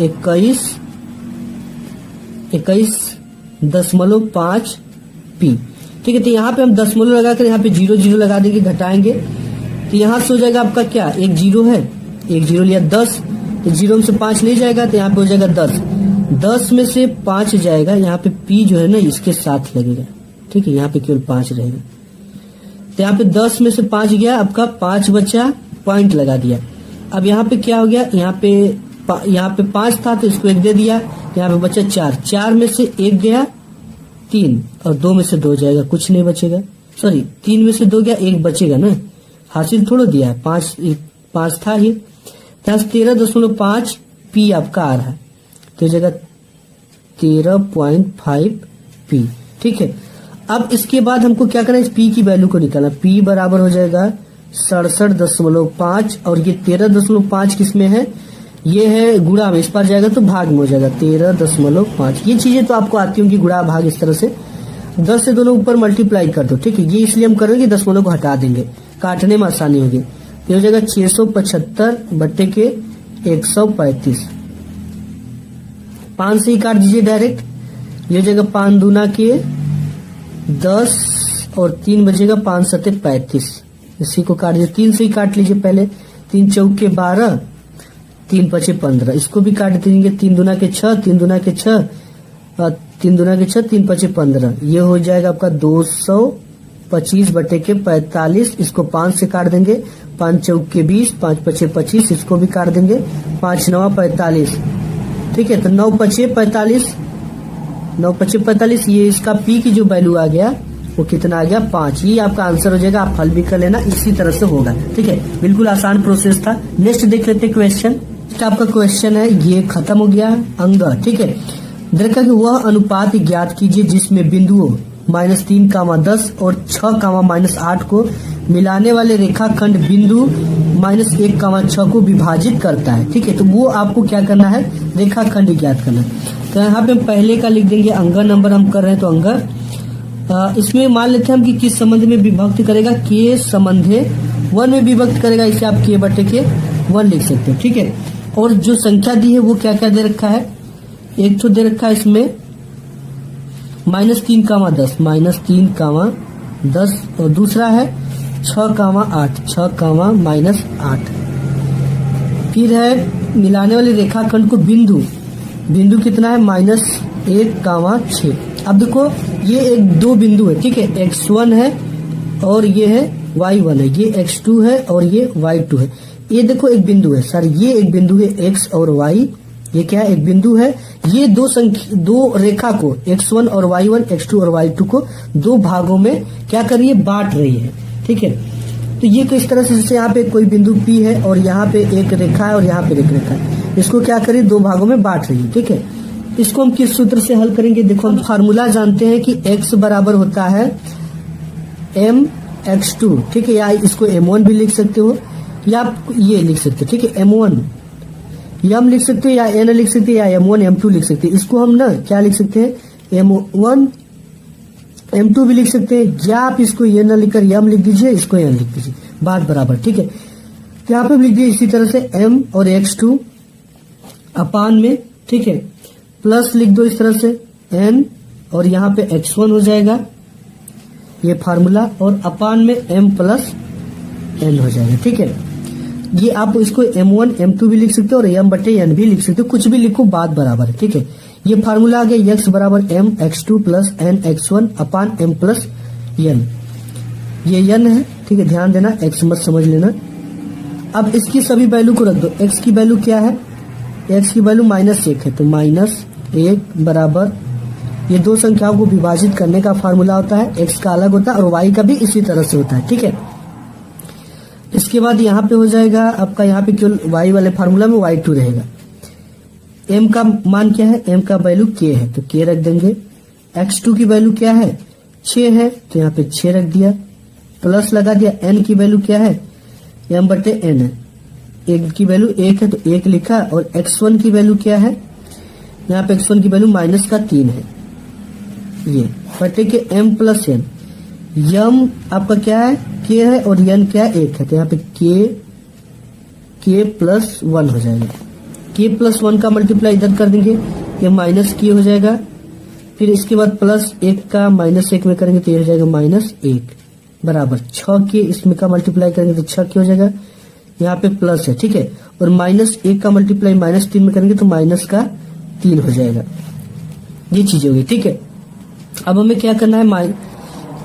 21.5 पी, ठीक है। तो यहाँ पे हम दशमलव लगाकर यहाँ पे 0 0 लगा देंगे, घटाएंगे, तो यहाँ से हो जाएगा आपका क्या, एक 0 है, एक 0 लिया 10, तो 0 में से 5 नहीं जाएगा, तो यहाँ पे हो जाएगा 10 में से 5 जाएगा, यहाँ पे पी जो है ना इसके साथ लगेगा, ठीक है। यहाँ पे केवल 5 रहेगा, तो यहाँ पे 10 में से 5 गया, आपका 5 बचा, पॉइंट लगा दिया। अब यहाँ पे क्या हो गया, यहाँ पे 5 था तो इसको 1 दे दिया, यहाँ पे बचा 4 में से 1 गया 3 और 2 में से 2 जाएगा, कुछ नहीं बचेगा, सॉरी 3 में से 2 गया, 1 बचेगा ना, हासिल थोड़ा दिया है, 5 था ही, 13.5 पी आपका आ रहा है, तो जगह 13.5 पी, ठीक है। अब इसके बाद हमको क्या करना है, इस पी की वैल्यू को निकालना। पी बराबर हो जाएगा 67.5 और ये 13.5 किसमें है, ये है गुणा में, इस पर जाएगा तो भाग में हो जाएगा 13.5। ये चीजें तो आपको आती होंगी, गुणा भाग इस तरह से। 10 से दोनों ऊपर मल्टीप्लाई कर दो, ठीक है। ये इसलिए हम करेंगे, दशमलव को हटा देंगे, काटने में आसानी होगी। ये हो जाएगा 675 बट्टे के 135, 5 से ही काट दीजिए डायरेक्ट, ये हो जाएगा 5 दूना के 10 और 3 बचेगा 5 सते 35। इसी को काट दीजिए, 3 से ही काट लीजिए पहले। 3 चौक के 12, 3 पचे 15। इसको भी काट दीजिए, 3 दूना के 6, 3 दूना के 6, 3 दूना के 6, 3 पचे 15। ये हो जाएगा आपका 225 बटे के 45। इसको 5 से काट देंगे, 5 चौक के 20, 5 पचे 25। इसको भी काट देंगे, 5 9 45। ठीक है, तो 9 पचे 45, 9 पचे 45। ये इसका पी की जो वैल्यू आ गया वो कितना आ गया, 5। ये आपका आंसर हो जाएगा। आप हल भी कर लेना, इसी तरह से होगा। ठीक है, बिल्कुल आसान प्रोसेस था। नेक्स्ट देख लेते हैं क्वेश्चन। आपका क्वेश्चन है, ये खत्म हो गया अंग। ठीक है, देखा कि वह अनुपात ज्ञात कीजिए जिसमें बिंदुओं -3, 10 और 6, -8 को मिलाने वाले रेखाखंड बिंदु -1, 6 को विभाजित करता है। ठीक है, तो वो आपको क्या करना है, रेखाखंड ज्ञात करना है। तो यहाँ पे हम पहले का लिख देंगे, अंग नंबर हम कर रहे हैं तो अंग। इसमें मान लेते हैं हम कि किस संबंध में विभक्त करेगा, के संबंधे 1 में विभक्त करेगा। इसे आप के बटे के 1 लिख सकते हो। ठीक है, और जो संख्या दी है वो क्या क्या दे रखा है, एक तो दे रखा है इसमें -3, 10, -3, 10, और दूसरा है 6, 8, 6, -8। फिर है मिलाने वाले रेखाखंड को बिंदु कितना है, -1, 6। अब देखो ये एक 2 बिंदु है। ठीक है, x1 है और ये है y1 है, ये x2 है और ये y2 है। ये देखो एक बिंदु है सर, ये एक बिंदु है x और y। ये क्या है, एक बिंदु है। ये दो रेखा को x1 और y1, x2 और y2 को 2 भागों में क्या कर रही है, बांट रही है। ठीक है, तो ये किस तरह से, जैसे यहाँ पे कोई बिंदु P है और यहाँ पे एक रेखा है और यहाँ पे एक रेखा है, इसको क्या करिए 2 भागों में बांट रही है। ठीक है, इसको हम किस सूत्र से हल करेंगे, देखो हम फार्मूला जानते हैं कि x बराबर होता है mx2। ठीक है, या इसको m1 भी लिख सकते हो या आप ये लिख सकते हो। ठीक है, m1 m लिख सकते हो या n लिख सकते हो या m1 m2 लिख सकते हैं। इसको हम ना क्या लिख सकते हैं, m1 m2 भी लिख सकते हैं, या आप इसको ये न लिखकर m लिख दीजिए, इसको n लिख दीजिए, बात बराबर। ठीक है, यहाँ पे लिख दिए इसी तरह से m और x2 अपान में। ठीक है, प्लस लिख दो इस तरह से n और यहाँ पे x1 हो जाएगा ये फार्मूला, और अपान में m प्लस n हो जाएगा। ठीक है, ये आप इसको m1 m2 भी लिख सकते हो और m बटे n भी लिख सकते हो, कुछ भी लिखो, बात बराबर है। ठीक है, ये फार्मूला आ गया x बराबर m x2 plus n x1 अपान m प्लस n। ये n है। ठीक है, ध्यान देना, x मत समझ लेना। अब इसकी सभी वैल्यू को रख दो। x की वैल्यू क्या है, x की वैल्यू -1 है, तो -1 बराबर ये 2 संख्याओं को विभाजित करने का फार्मूला होता है, x का अलग होता है और y का भी इसी तरह से होता है। ठीक है, इसके बाद यहाँ पे हो जाएगा आपका, यहाँ पे केवल y वाले फार्मूला में y2 रहेगा। m का मान क्या है, m का वैल्यू k है तो k रख देंगे। x2 की वैल्यू क्या है, 6 है तो यहाँ पे 6 रख दिया, प्लस लगा दिया। n की वैल्यू क्या है, m बटे n है, एक की वैल्यू 1 है तो 1 लिखा, और x1 की वैल्यू क्या है, यहाँ पे x1 की वैल्यू -3 है, ये बटे के m प्लस n। m आपका क्या है, k है, और n क्या है, 1 है, तो यहाँ पे k प्लस 1 हो जाएगा। k प्लस 1 का मल्टीप्लाई इधर कर देंगे, ये -k हो जाएगा। फिर इसके बाद प्लस 1 का -1 में करेंगे तो ये हो जाएगा -1 बराबर 6k, इसमें का मल्टीप्लाई करेंगे तो 6k हो जाएगा। यहाँ पे प्लस है। ठीक है, और -1 का मल्टीप्लाई -3 में करेंगे तो -3 हो जाएगा। ये चीज होगी। ठीक है, अब हमें क्या करना है,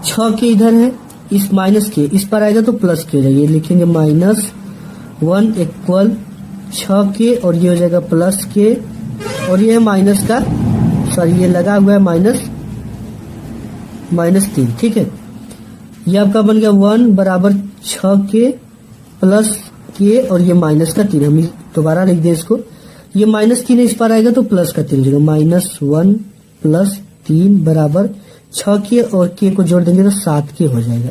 6k इधर है, इस -k इस पर आएगा तो प्लस k हो जाएगा। ये लिखेंगे -1 इक्वल 6k और ये हो जाएगा प्लस k, और ये माइनस का ये लगा हुआ है -3। ठीक है, ये आपका बन गया 1 बराबर 6k प्लस k और ये -3। हम दोबारा लिख दें इसको, ये -3 इस पर आएगा तो प्लस का 3 हो जाएगा, -1 प्लस 3 बराबर 6k और k को जोड़ देंगे तो 7k हो जाएगा।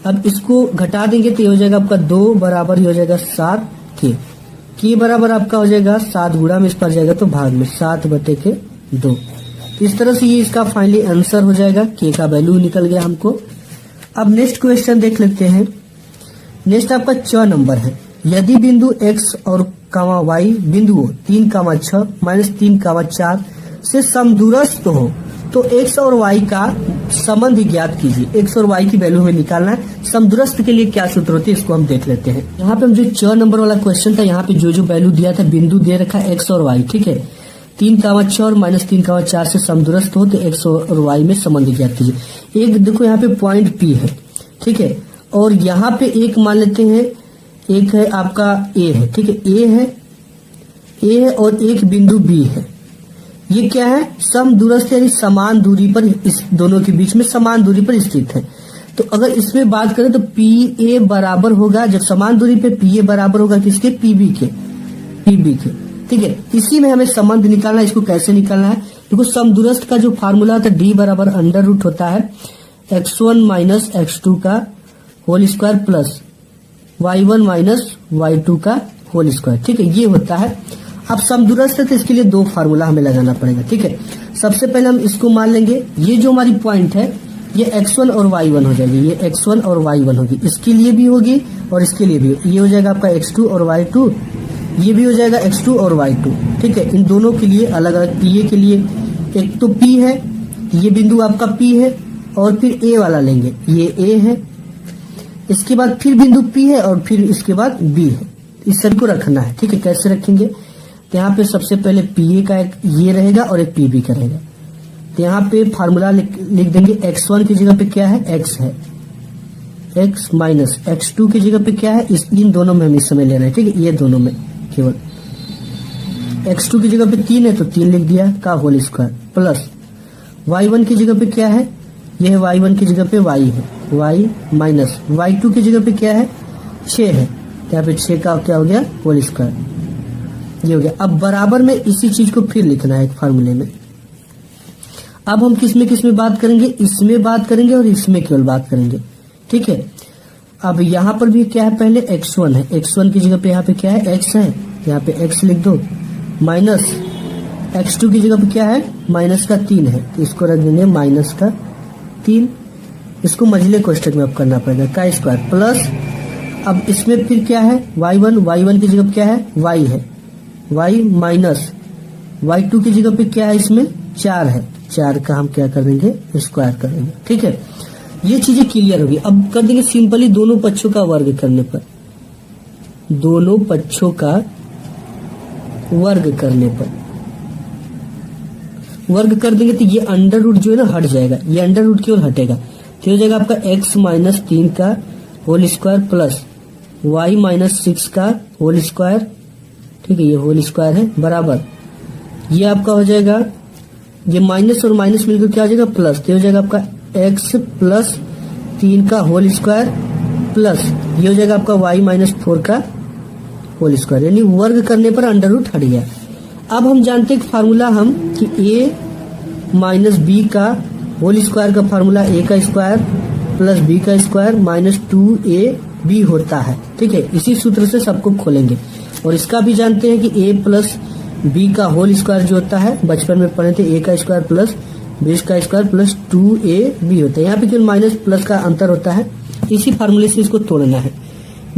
अब इसको घटा देंगे तो ये हो जाएगा आपका 2 बराबर हो जाएगा 7k। k बराबर आपका हो जाएगा 7 गुणा में इस पर जाएगा तो भाग में 7 बटे के 2। इस तरह से ये इसका फाइनली आंसर हो जाएगा, k का वैल्यू निकल गया हमको। अब नेक्स्ट क्वेश्चन देख लेते हैं। नेक्स्ट आपका 6 नंबर है, यदि बिंदु x और y बिंदुओं 3, 6 -3, 4 से समदूरस्थ हो तो x और y का संबंध ज्ञात कीजिए। x और y की वैल्यू हमें निकालना है। समदूरस्थ के लिए क्या सूत्र होती है इसको हम देख लेते हैं। यहाँ पे हम जो 4 नंबर वाला क्वेश्चन था, यहाँ पे जो जो वैल्यू दिया था, बिंदु दे रखा है x और y, ठीक है। 3,6 और -3,4 से समदूरस्थ हो तो x और y में संबंध ज्ञात कीजिए। एक देखो यहाँ पे पॉइंट P है, ठीक है, और यहाँ पे एक मान लेते हैं, एक है आपका A है, ठीक है, A है और एक बिंदु B है। ये क्या है? समदूरस्थ यानी समान दूरी पर, इस दोनों के बीच में समान दूरी पर स्थित है। तो अगर इसमें बात करें तो PA बराबर होगा, जब समान दूरी पे PA बराबर होगा किसके? PB के, ठीक है। इसी में हमें संबंध निकालना है। इसको कैसे निकालना है? देखो, समदूरस्थ का जो फार्मूला होता है D बराबर अंडर रूट होता है x1 माइनस x2 का whole square plus y1 minus y2 का होल स्क्वायर, ठीक है, ये होता है। अब समदूरस्थ है तो इसके लिए 2 फार्मूला हमें लगाना पड़ेगा, ठीक है। सबसे पहले हम इसको मान लेंगे, ये जो हमारी पॉइंट है ये x1 और y1 हो जाएगी, ये x1 और y1 होगी, इसके लिए भी होगी और इसके लिए भी। ये हो जाएगा आपका x2 और y2, ये भी हो जाएगा x2 और y2, ठीक है। इन दोनों के लिए अलग अलग, PA के लिए एक तो P है, ये बिंदु आपका P है, और फिर A वाला लेंगे, ये A है, इसके बाद फिर बिंदु P है और फिर इसके बाद B है। इस सभी को रखना है, ठीक है। कैसे रखेंगे? तो यहाँ पे सबसे पहले PA का एक ये रहेगा और एक PB का रहेगा। तो यहाँ पे फार्मूला लिख देंगे, x1 की जगह पे क्या है? x है, x माइनस x2 की जगह पे क्या है? इन दोनों में हम इस समय ले रहे हैं, ठीक है, ये दोनों में केवल। x2 की जगह पे 3 है तो 3 लिख दिया का होल स्क्वायर प्लस y1 की जगह पे क्या है? ये है y1 की जगह पे y है, y माइनस y2 की जगह पे क्या है? 6 है, यहाँ पे 6 का क्या हो गया? होल स्क्वायर, ये हो गया। अब बराबर में इसी चीज को फिर लिखना है एक फार्मूले में। अब हम किसमें बात करेंगे? इसमें बात करेंगे और इसमें केवल बात करेंगे, ठीक है। अब यहाँ पर भी क्या है? पहले x1 है, x1 की जगह पे यहाँ पे क्या है? x है, यहाँ पे x लिख दो, माइनस x2 की जगह पे क्या है? माइनस का 3 है, तो इसको रख देंगे माइनस का 3। इसको मझले कोष्टक में अब करना पड़ेगा, का स्क्वायर प्लस, अब इसमें फिर क्या है? y1 की जगह पे क्या है? y है, y माइनस y2 की जगह पे क्या है? इसमें 4 है, 4 का हम क्या कर देंगे? स्क्वायर कर देंगे, ठीक है। ये चीजें क्लियर होगी। अब कर देंगे सिंपली दोनों पक्षों का वर्ग करने पर, दोनों पक्षों का वर्ग करने पर वर्ग कर देंगे तो ये अंडर रूट जो है ना हट जाएगा, ये अंडर रूट केवल हटेगा, तो हो जाएगा आपका x माइनस 3 का whole square plus y minus 6 का होल स्क्वायर, ठीक है, ये होल स्क्वायर है, बराबर ये आपका हो जाएगा, ये माइनस और माइनस मिलकर क्या हो जाएगा? प्लस, तो हो जाएगा आपका x प्लस 3 का होल स्क्वायर प्लस ये हो जाएगा आपका y माइनस 4 का होल स्क्वायर, यानी वर्ग करने पर अंडर रूट हट गया। अब हम जानते हैं फार्मूला हम कि a माइनस बी का होल स्क्वायर का फार्मूला a का स्क्वायर प्लस b का स्क्वायर माइनस 2ab होता है, ठीक है। इसी सूत्र से सबको खोलेंगे और इसका भी जानते हैं कि a प्लस b का होल स्क्वायर जो होता है, बचपन में पढ़े थे, a का स्क्वायर प्लस b का स्क्वायर प्लस 2ab होता है। यहाँ पे केवल माइनस प्लस का अंतर होता है। इसी फार्मूले से इसको तोड़ना है।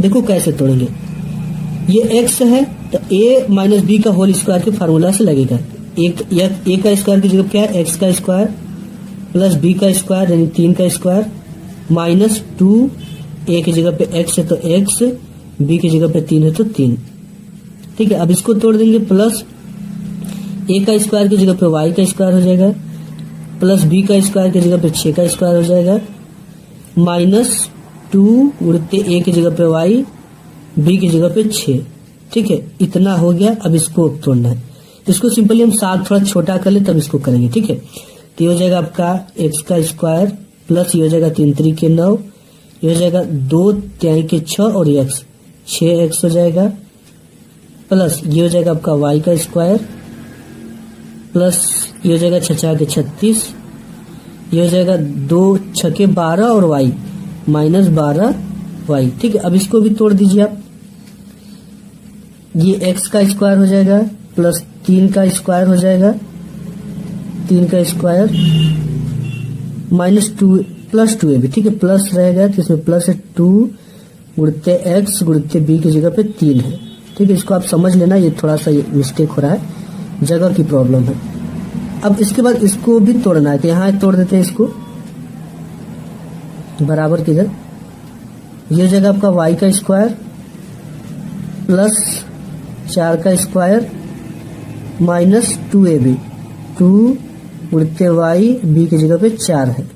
देखो कैसे तोड़ेंगे, ये x है तो a माइनस बी का होल स्क्वायर के फार्मूला से लगेगा। a का स्क्वायर की जगह क्या है? x का स्क्वायर प्लस b का स्क्वायर यानी 3 का स्क्वायर माइनस 2, a की जगह पे x है तो x, b की जगह पे 3 है तो 3, ठीक है। अब इसको तोड़ देंगे, प्लस a का स्क्वायर की जगह पे y का स्क्वायर हो जाएगा प्लस b का स्क्वायर की जगह पे 6 का स्क्वायर हो जाएगा माइनस 2 उड़ते a की जगह पे y, b की जगह पे 6, ठीक है, इतना हो गया। अब इसको तोड़ना है, इसको सिंपली हम 7 थोड़ा छोटा कर ले तब इसको करेंगे, ठीक है। तो ये हो जाएगा आपका x का स्क्वायर प्लस ये हो जाएगा 3 3 के 9, ये हो जाएगा 2 3 के 6 और x 6x हो जाएगा प्लस ये हो जाएगा आपका y का स्क्वायर प्लस ये हो जाएगा 6 6 के 36, ये हो जाएगा 2 6 के 12 और y माइनस 12y, ठीक है। अब इसको भी तोड़ दीजिए आप, ये x का स्क्वायर हो जाएगा प्लस 3 का स्क्वायर हो जाएगा, 3 का स्क्वायर माइनस 2 प्लस 2ab, ठीक है, प्लस रहेगा तो इसमें प्लस है 2 गुणित x गुणित b की जगह पे 3 है, ठीक है। इसको आप समझ लेना, ये थोड़ा सा मिस्टेक हो रहा है, जगह की प्रॉब्लम है। अब इसके बाद इसको भी तोड़ना है, तो यहाँ तोड़ देते हैं इसको, बराबर किधर, ये हो जाएगा आपका y का स्क्वायर प्लस 4 का स्क्वायर माइनस 2ab, 2 उड़ते y, b की जगह पे 4 है।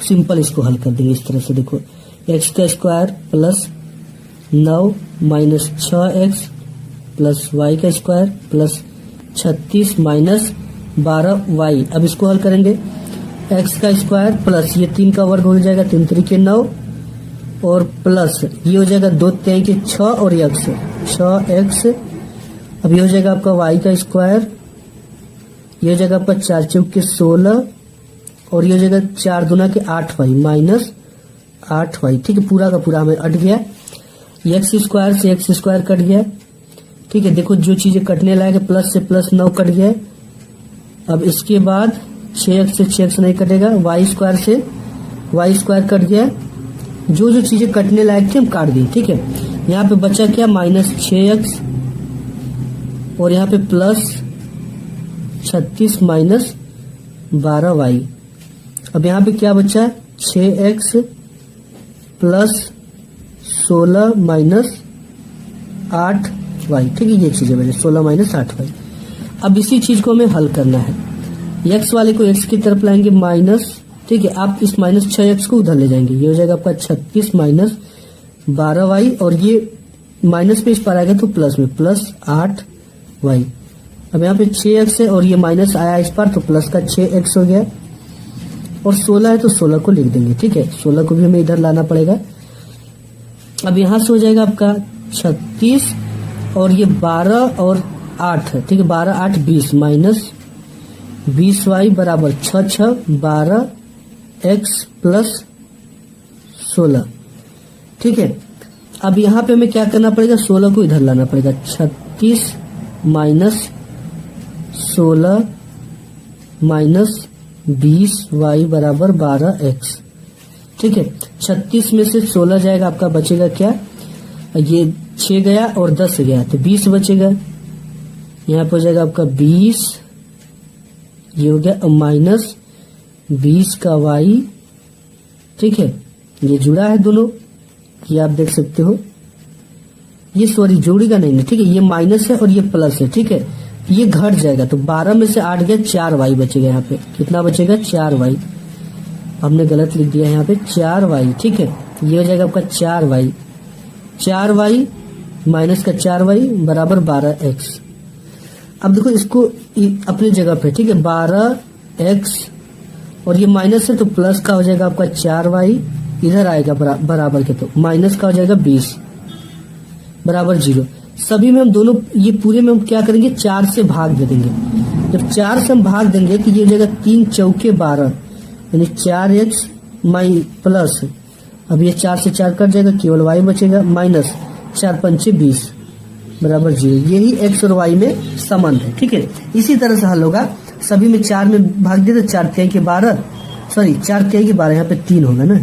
सिंपल इसको हल कर देंगे इस तरह से, देखो x का square plus 9 minus 6x plus y का स्क्वायर प्लस 36 माइनस 12y। अब इसको हल करेंगे, x का स्क्वायर प्लस ये 3 का वर्ग हो जाएगा, 3 3 के 9 और प्लस ये हो जाएगा 2 3 के 6 और x 6x। अब ये हो जाएगा आपका y का स्क्वायर, ये हो जाएगा आपका 4 चौक के 16 और ये हो जाएगा 4 दूना के 8y माइनस 8y। ठीक है, पूरा का पूरा हमें अट गया, एक्स स्क्वायर से एक्स स्क्वायर कट गया। ठीक है, देखो जो चीजें कटने लायक है, प्लस से प्लस 9 कट गया। अब इसके बाद 6x से 6x नहीं कटेगा, वाई स्क्वायर से वाई स्क्वायर कट गया। जो जो चीजें कटने लायक थी हम काट दी। ठीक है, यहाँ पे बचा क्या, माइनस 6x और यहाँ पे प्लस 36 माइनस 12y। अब यहाँ पे क्या बचा, 6x प्लस 16 माइनस 8y। ठीक है, ये चीजें बचे 16 माइनस 8y। अब इसी चीज को हमें हल करना है, x वाले को x की तरफ लाएंगे माइनस। ठीक है, आप इस माइनस 6x को उधर ले जाएंगे, ये हो जाएगा आपका 36 माइनस 12y और ये माइनस पे इस पर आएगा तो प्लस में प्लस 8y। अब यहाँ पे 6x है और ये माइनस आया इस पर तो प्लस का 6x हो गया और 16 है तो 16 को लिख देंगे। ठीक है, 16 को भी हमें इधर लाना पड़ेगा। अब यहाँ से हो जाएगा आपका 36 और ये 12 और 8 है। ठीक है, 12 8 20 माइनस 20y बराबर 6 6 12x प्लस 16। ठीक है, अब यहाँ पे हमें क्या करना पड़ेगा, 16 को इधर लाना पड़ेगा, 36 माइनस 16 माइनस 20y बराबर 12x। ठीक है, 36 में से 16 जाएगा, आपका बचेगा क्या, ये 6 गया और 10 गया तो 20 बचेगा। यहाँ पर हो जाएगा आपका 20, ये हो गया माइनस 20 का y। ठीक है, ये जुड़ा है दोनों, ये आप देख सकते हो, ये सॉरी जोड़ेगा नहीं। ठीक है, ये माइनस है और ये प्लस है। ठीक है, ये घट जाएगा तो 12 में से 8 गया, 4y बचेगा। यहाँ पे कितना बचेगा, 4y। हमने गलत लिख दिया यहाँ पे 4y। ठीक है, ये हो जाएगा आपका 4y, 4y माइनस का 4y बराबर 12x। अब देखो इसको अपनी जगह पे, ठीक है, 12x और ये माइनस है तो प्लस का हो जाएगा आपका 4y, इधर आएगा बराबर के तो माइनस का हो जाएगा 20 बराबर 0। सभी में हम दोनों, ये पूरे में हम क्या करेंगे, 4 से भाग दे देंगे। जब 4 से हम भाग देंगे तो ये हो जाएगा 3 चौके 12 यानी 4x माइ प्लस, अब ये 4 से 4 कट जाएगा, केवल y बचेगा माइनस 4 पंचे 20 बराबर 0। यही x और y में संबंध है। ठीक है, इसी तरह से हल होगा। सभी में 4 में भाग दे तो 4 3 के 12, सॉरी 4 3 के 12, यहाँ पे 3 होगा ना,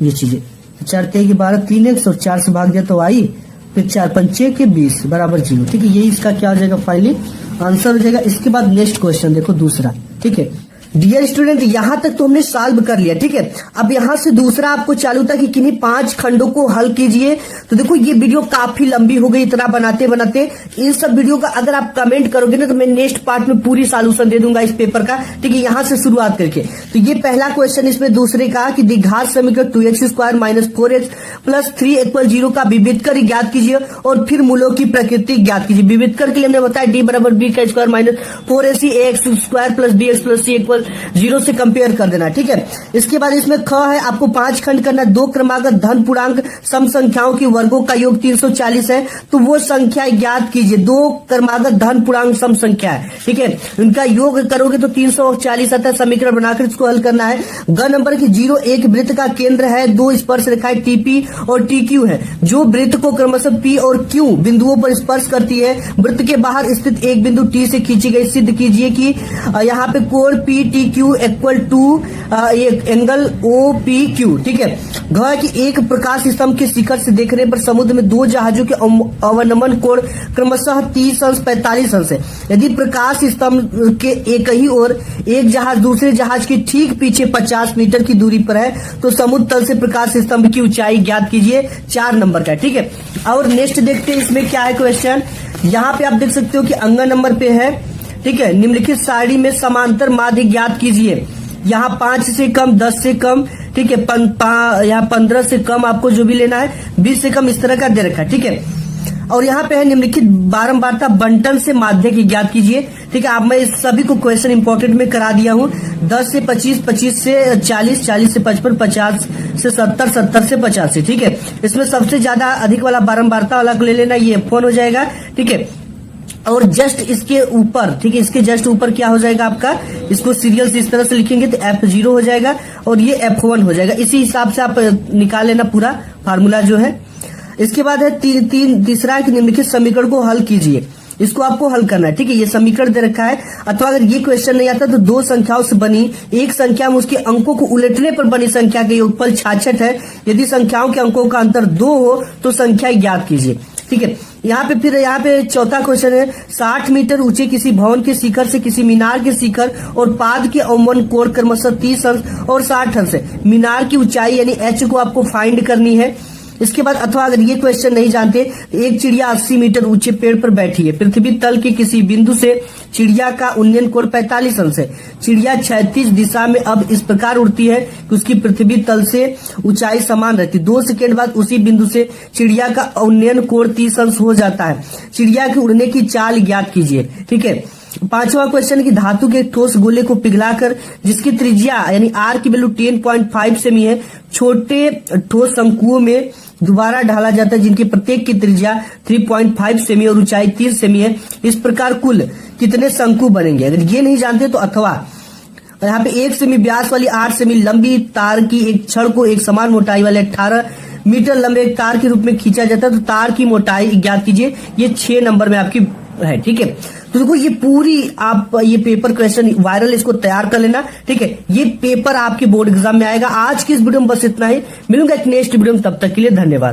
ये चीजें 4 3 के 12 3x और 4 से भाग दिया तो y, फिर 4 पंचे के 20 बराबर 0। ठीक है, यही इसका क्या हो जाएगा, फाइनली आंसर हो जाएगा। इसके बाद नेक्स्ट क्वेश्चन देखो दूसरा। ठीक है डियर स्टूडेंट, यहां तक तो हमने सॉल्व कर लिया। ठीक है, अब यहां से दूसरा आपको चालू था कि किन्हीं 5 खंडों को हल कीजिए। तो देखो ये वीडियो काफी लंबी हो गई इतना बनाते बनाते। इन सब वीडियो का अगर आप कमेंट करोगे ना तो मैं नेक्स्ट पार्ट में पूरी सॉल्यूशन दे दूंगा इस पेपर का। ठीक है, यहां से शुरुआत करके तो ये पहला क्वेश्चन, इसमें दूसरे का कि द्विघात समीकरण 2x square minus 4x plus 3 equal 0 का विविधकर ज्ञात कीजिए और फिर मूलों की प्रकृति ज्ञात कीजिए। विविधकर के लिए हमने बताया d बराबर b का square minus 4ac ax square plus bx plus c equal 0 से कंपेयर कर देना। ठीक है, इसके बाद इसमें ख है, आपको 5 खंड करना। 2 क्रमागत धन पूर्णांक सम संख्याओं के वर्गों का योग 340 है, तो वो संख्या ज्ञात कीजिए। 2 क्रमागत धन पूर्णांक सम संख्या है। ठीक है, इनका योग करोगे तो 340 आता है। समीकरण बनाकर इसको हल करना है। ग नंबर की 0 एक वृत्त का केंद्र है, 2 स्पर्श रेखाएं TP और TQ है, जो वृत्त को क्रमशः P और Q बिंदुओं पर स्पर्श करती है। वृत्त के बाहर स्थित एक बिंदु T से खींची गई। सिद्ध कीजिए कि यहाँ पे कोण P T Q equal to angle O P Q, ठीक है। गवा कि एक प्रकाश स्तंभ के शिखर से देखने पर समुद्र में दो जहाजों के अवनमन कोण क्रमशः 30 अंश 45 अंश है। यदि प्रकाश स्तंभ के एक ही ओर एक जहाज दूसरे जहाज के ठीक पीछे 50 मीटर की दूरी पर है तो समुद्र तल से प्रकाश स्तंभ की ऊंचाई ज्ञात कीजिए। 4 नंबर का, ठीक है। और नेक्स्ट देखते हैं इसमें क्या है क्वेश्चन। यहाँ पे आप देख सकते हो कि अंग नंबर पे है, ठीक है। निम्नलिखित सारणी में समांतर माध्य ज्ञात कीजिए। यहाँ 5 से कम, 10 से कम, ठीक है। यहाँ 15 से कम आपको जो भी लेना है, 20 से कम, इस तरह का दे रखा है, ठीक है। और यहाँ पे है निम्नलिखित बारंबारता बंटन से माध्य की ज्ञात कीजिए, ठीक है। अब मैं इस सभी को क्वेश्चन इंपॉर्टेंट में करा दिया हूँ। 10 से 25, 25 से 40, 40 से 55, 50 से 70, 70 से 85, ठीक है। इसमें सबसे ज्यादा अधिक वाला बारंबारता वाला ले लेना, ये F1 हो जाएगा, ठीक है। और जस्ट इसके ऊपर, ठीक है, इसके जस्ट ऊपर क्या हो जाएगा आपका, इसको सीरियल से इस तरह से लिखेंगे तो F0 हो जाएगा और ये F1 हो जाएगा। इसी हिसाब से आप निकाल लेना पूरा फार्मूला जो है। इसके बाद है तीसरा कि निम्नलिखित समीकरण को हल कीजिए। इसको आपको हल करना है, ठीक है। ये समीकरण दे रखा है, अथवा अगर ये क्वेश्चन नहीं आता तो दो संख्याओं से बनी एक संख्या में उसके अंकों को उलटने पर बनी संख्या के योगफल 66 है। यदि संख्याओं के अंकों का अंतर 2 हो तो संख्या ज्ञात कीजिए, ठीक है। यहाँ पे चौथा क्वेश्चन है 60 मीटर ऊंचे किसी भवन के शिखर से किसी मीनार के शिखर और पाद के अवमन कोण क्रमशः 30 अंश और 60 अंश है। मीनार की ऊंचाई यानी H को आपको फाइंड करनी है। इसके बाद अथवा अगर ये क्वेश्चन नहीं जानते, एक चिड़िया 80 मीटर ऊंचे पेड़ पर बैठी है। पृथ्वी तल के किसी बिंदु से चिड़िया का उन्नयन कोण 45 अंश है। चिड़िया क्षैतिज दिशा में अब इस प्रकार उड़ती है कि उसकी पृथ्वी तल से ऊंचाई समान रहती है। 2 सेकेंड बाद उसी बिंदु से चिड़िया का उन्नयन कोण 30 अंश हो जाता है। चिड़िया के उड़ने की चाल ज्ञात कीजिए, ठीक है। 5वां क्वेश्चन की धातु के ठोस गोले को पिघलाकर जिसकी त्रिज्या यानी R की वैल्यू 10.5 सेमी है, छोटे ठोस शंकुओं में दोबारा ढाला जाता है जिनकी प्रत्येक की त्रिज्या 3.5 सेमी और ऊंचाई 3 सेमी है। इस प्रकार कुल कितने शंकु बनेंगे? अगर ये नहीं जानते तो अथवा यहाँ पे 1 सेमी व्यास वाली 8 सेमी लंबी तार की एक छड़ को एक समान मोटाई वाले 18 मीटर लंबे एक तार के रूप में खींचा जाता है तो तार की मोटाई ज्ञात कीजिए। ये 6 नंबर में आपकी है, ठीक है। तो देखो ये पूरी आप ये पेपर क्वेश्चन वायरल इसको तैयार कर लेना, ठीक है। ये पेपर आपके बोर्ड एग्जाम में आएगा। आज की इस वीडियो में बस इतना ही, मिलूंगा एक नेक्स्ट वीडियो में, तब तक के लिए धन्यवाद।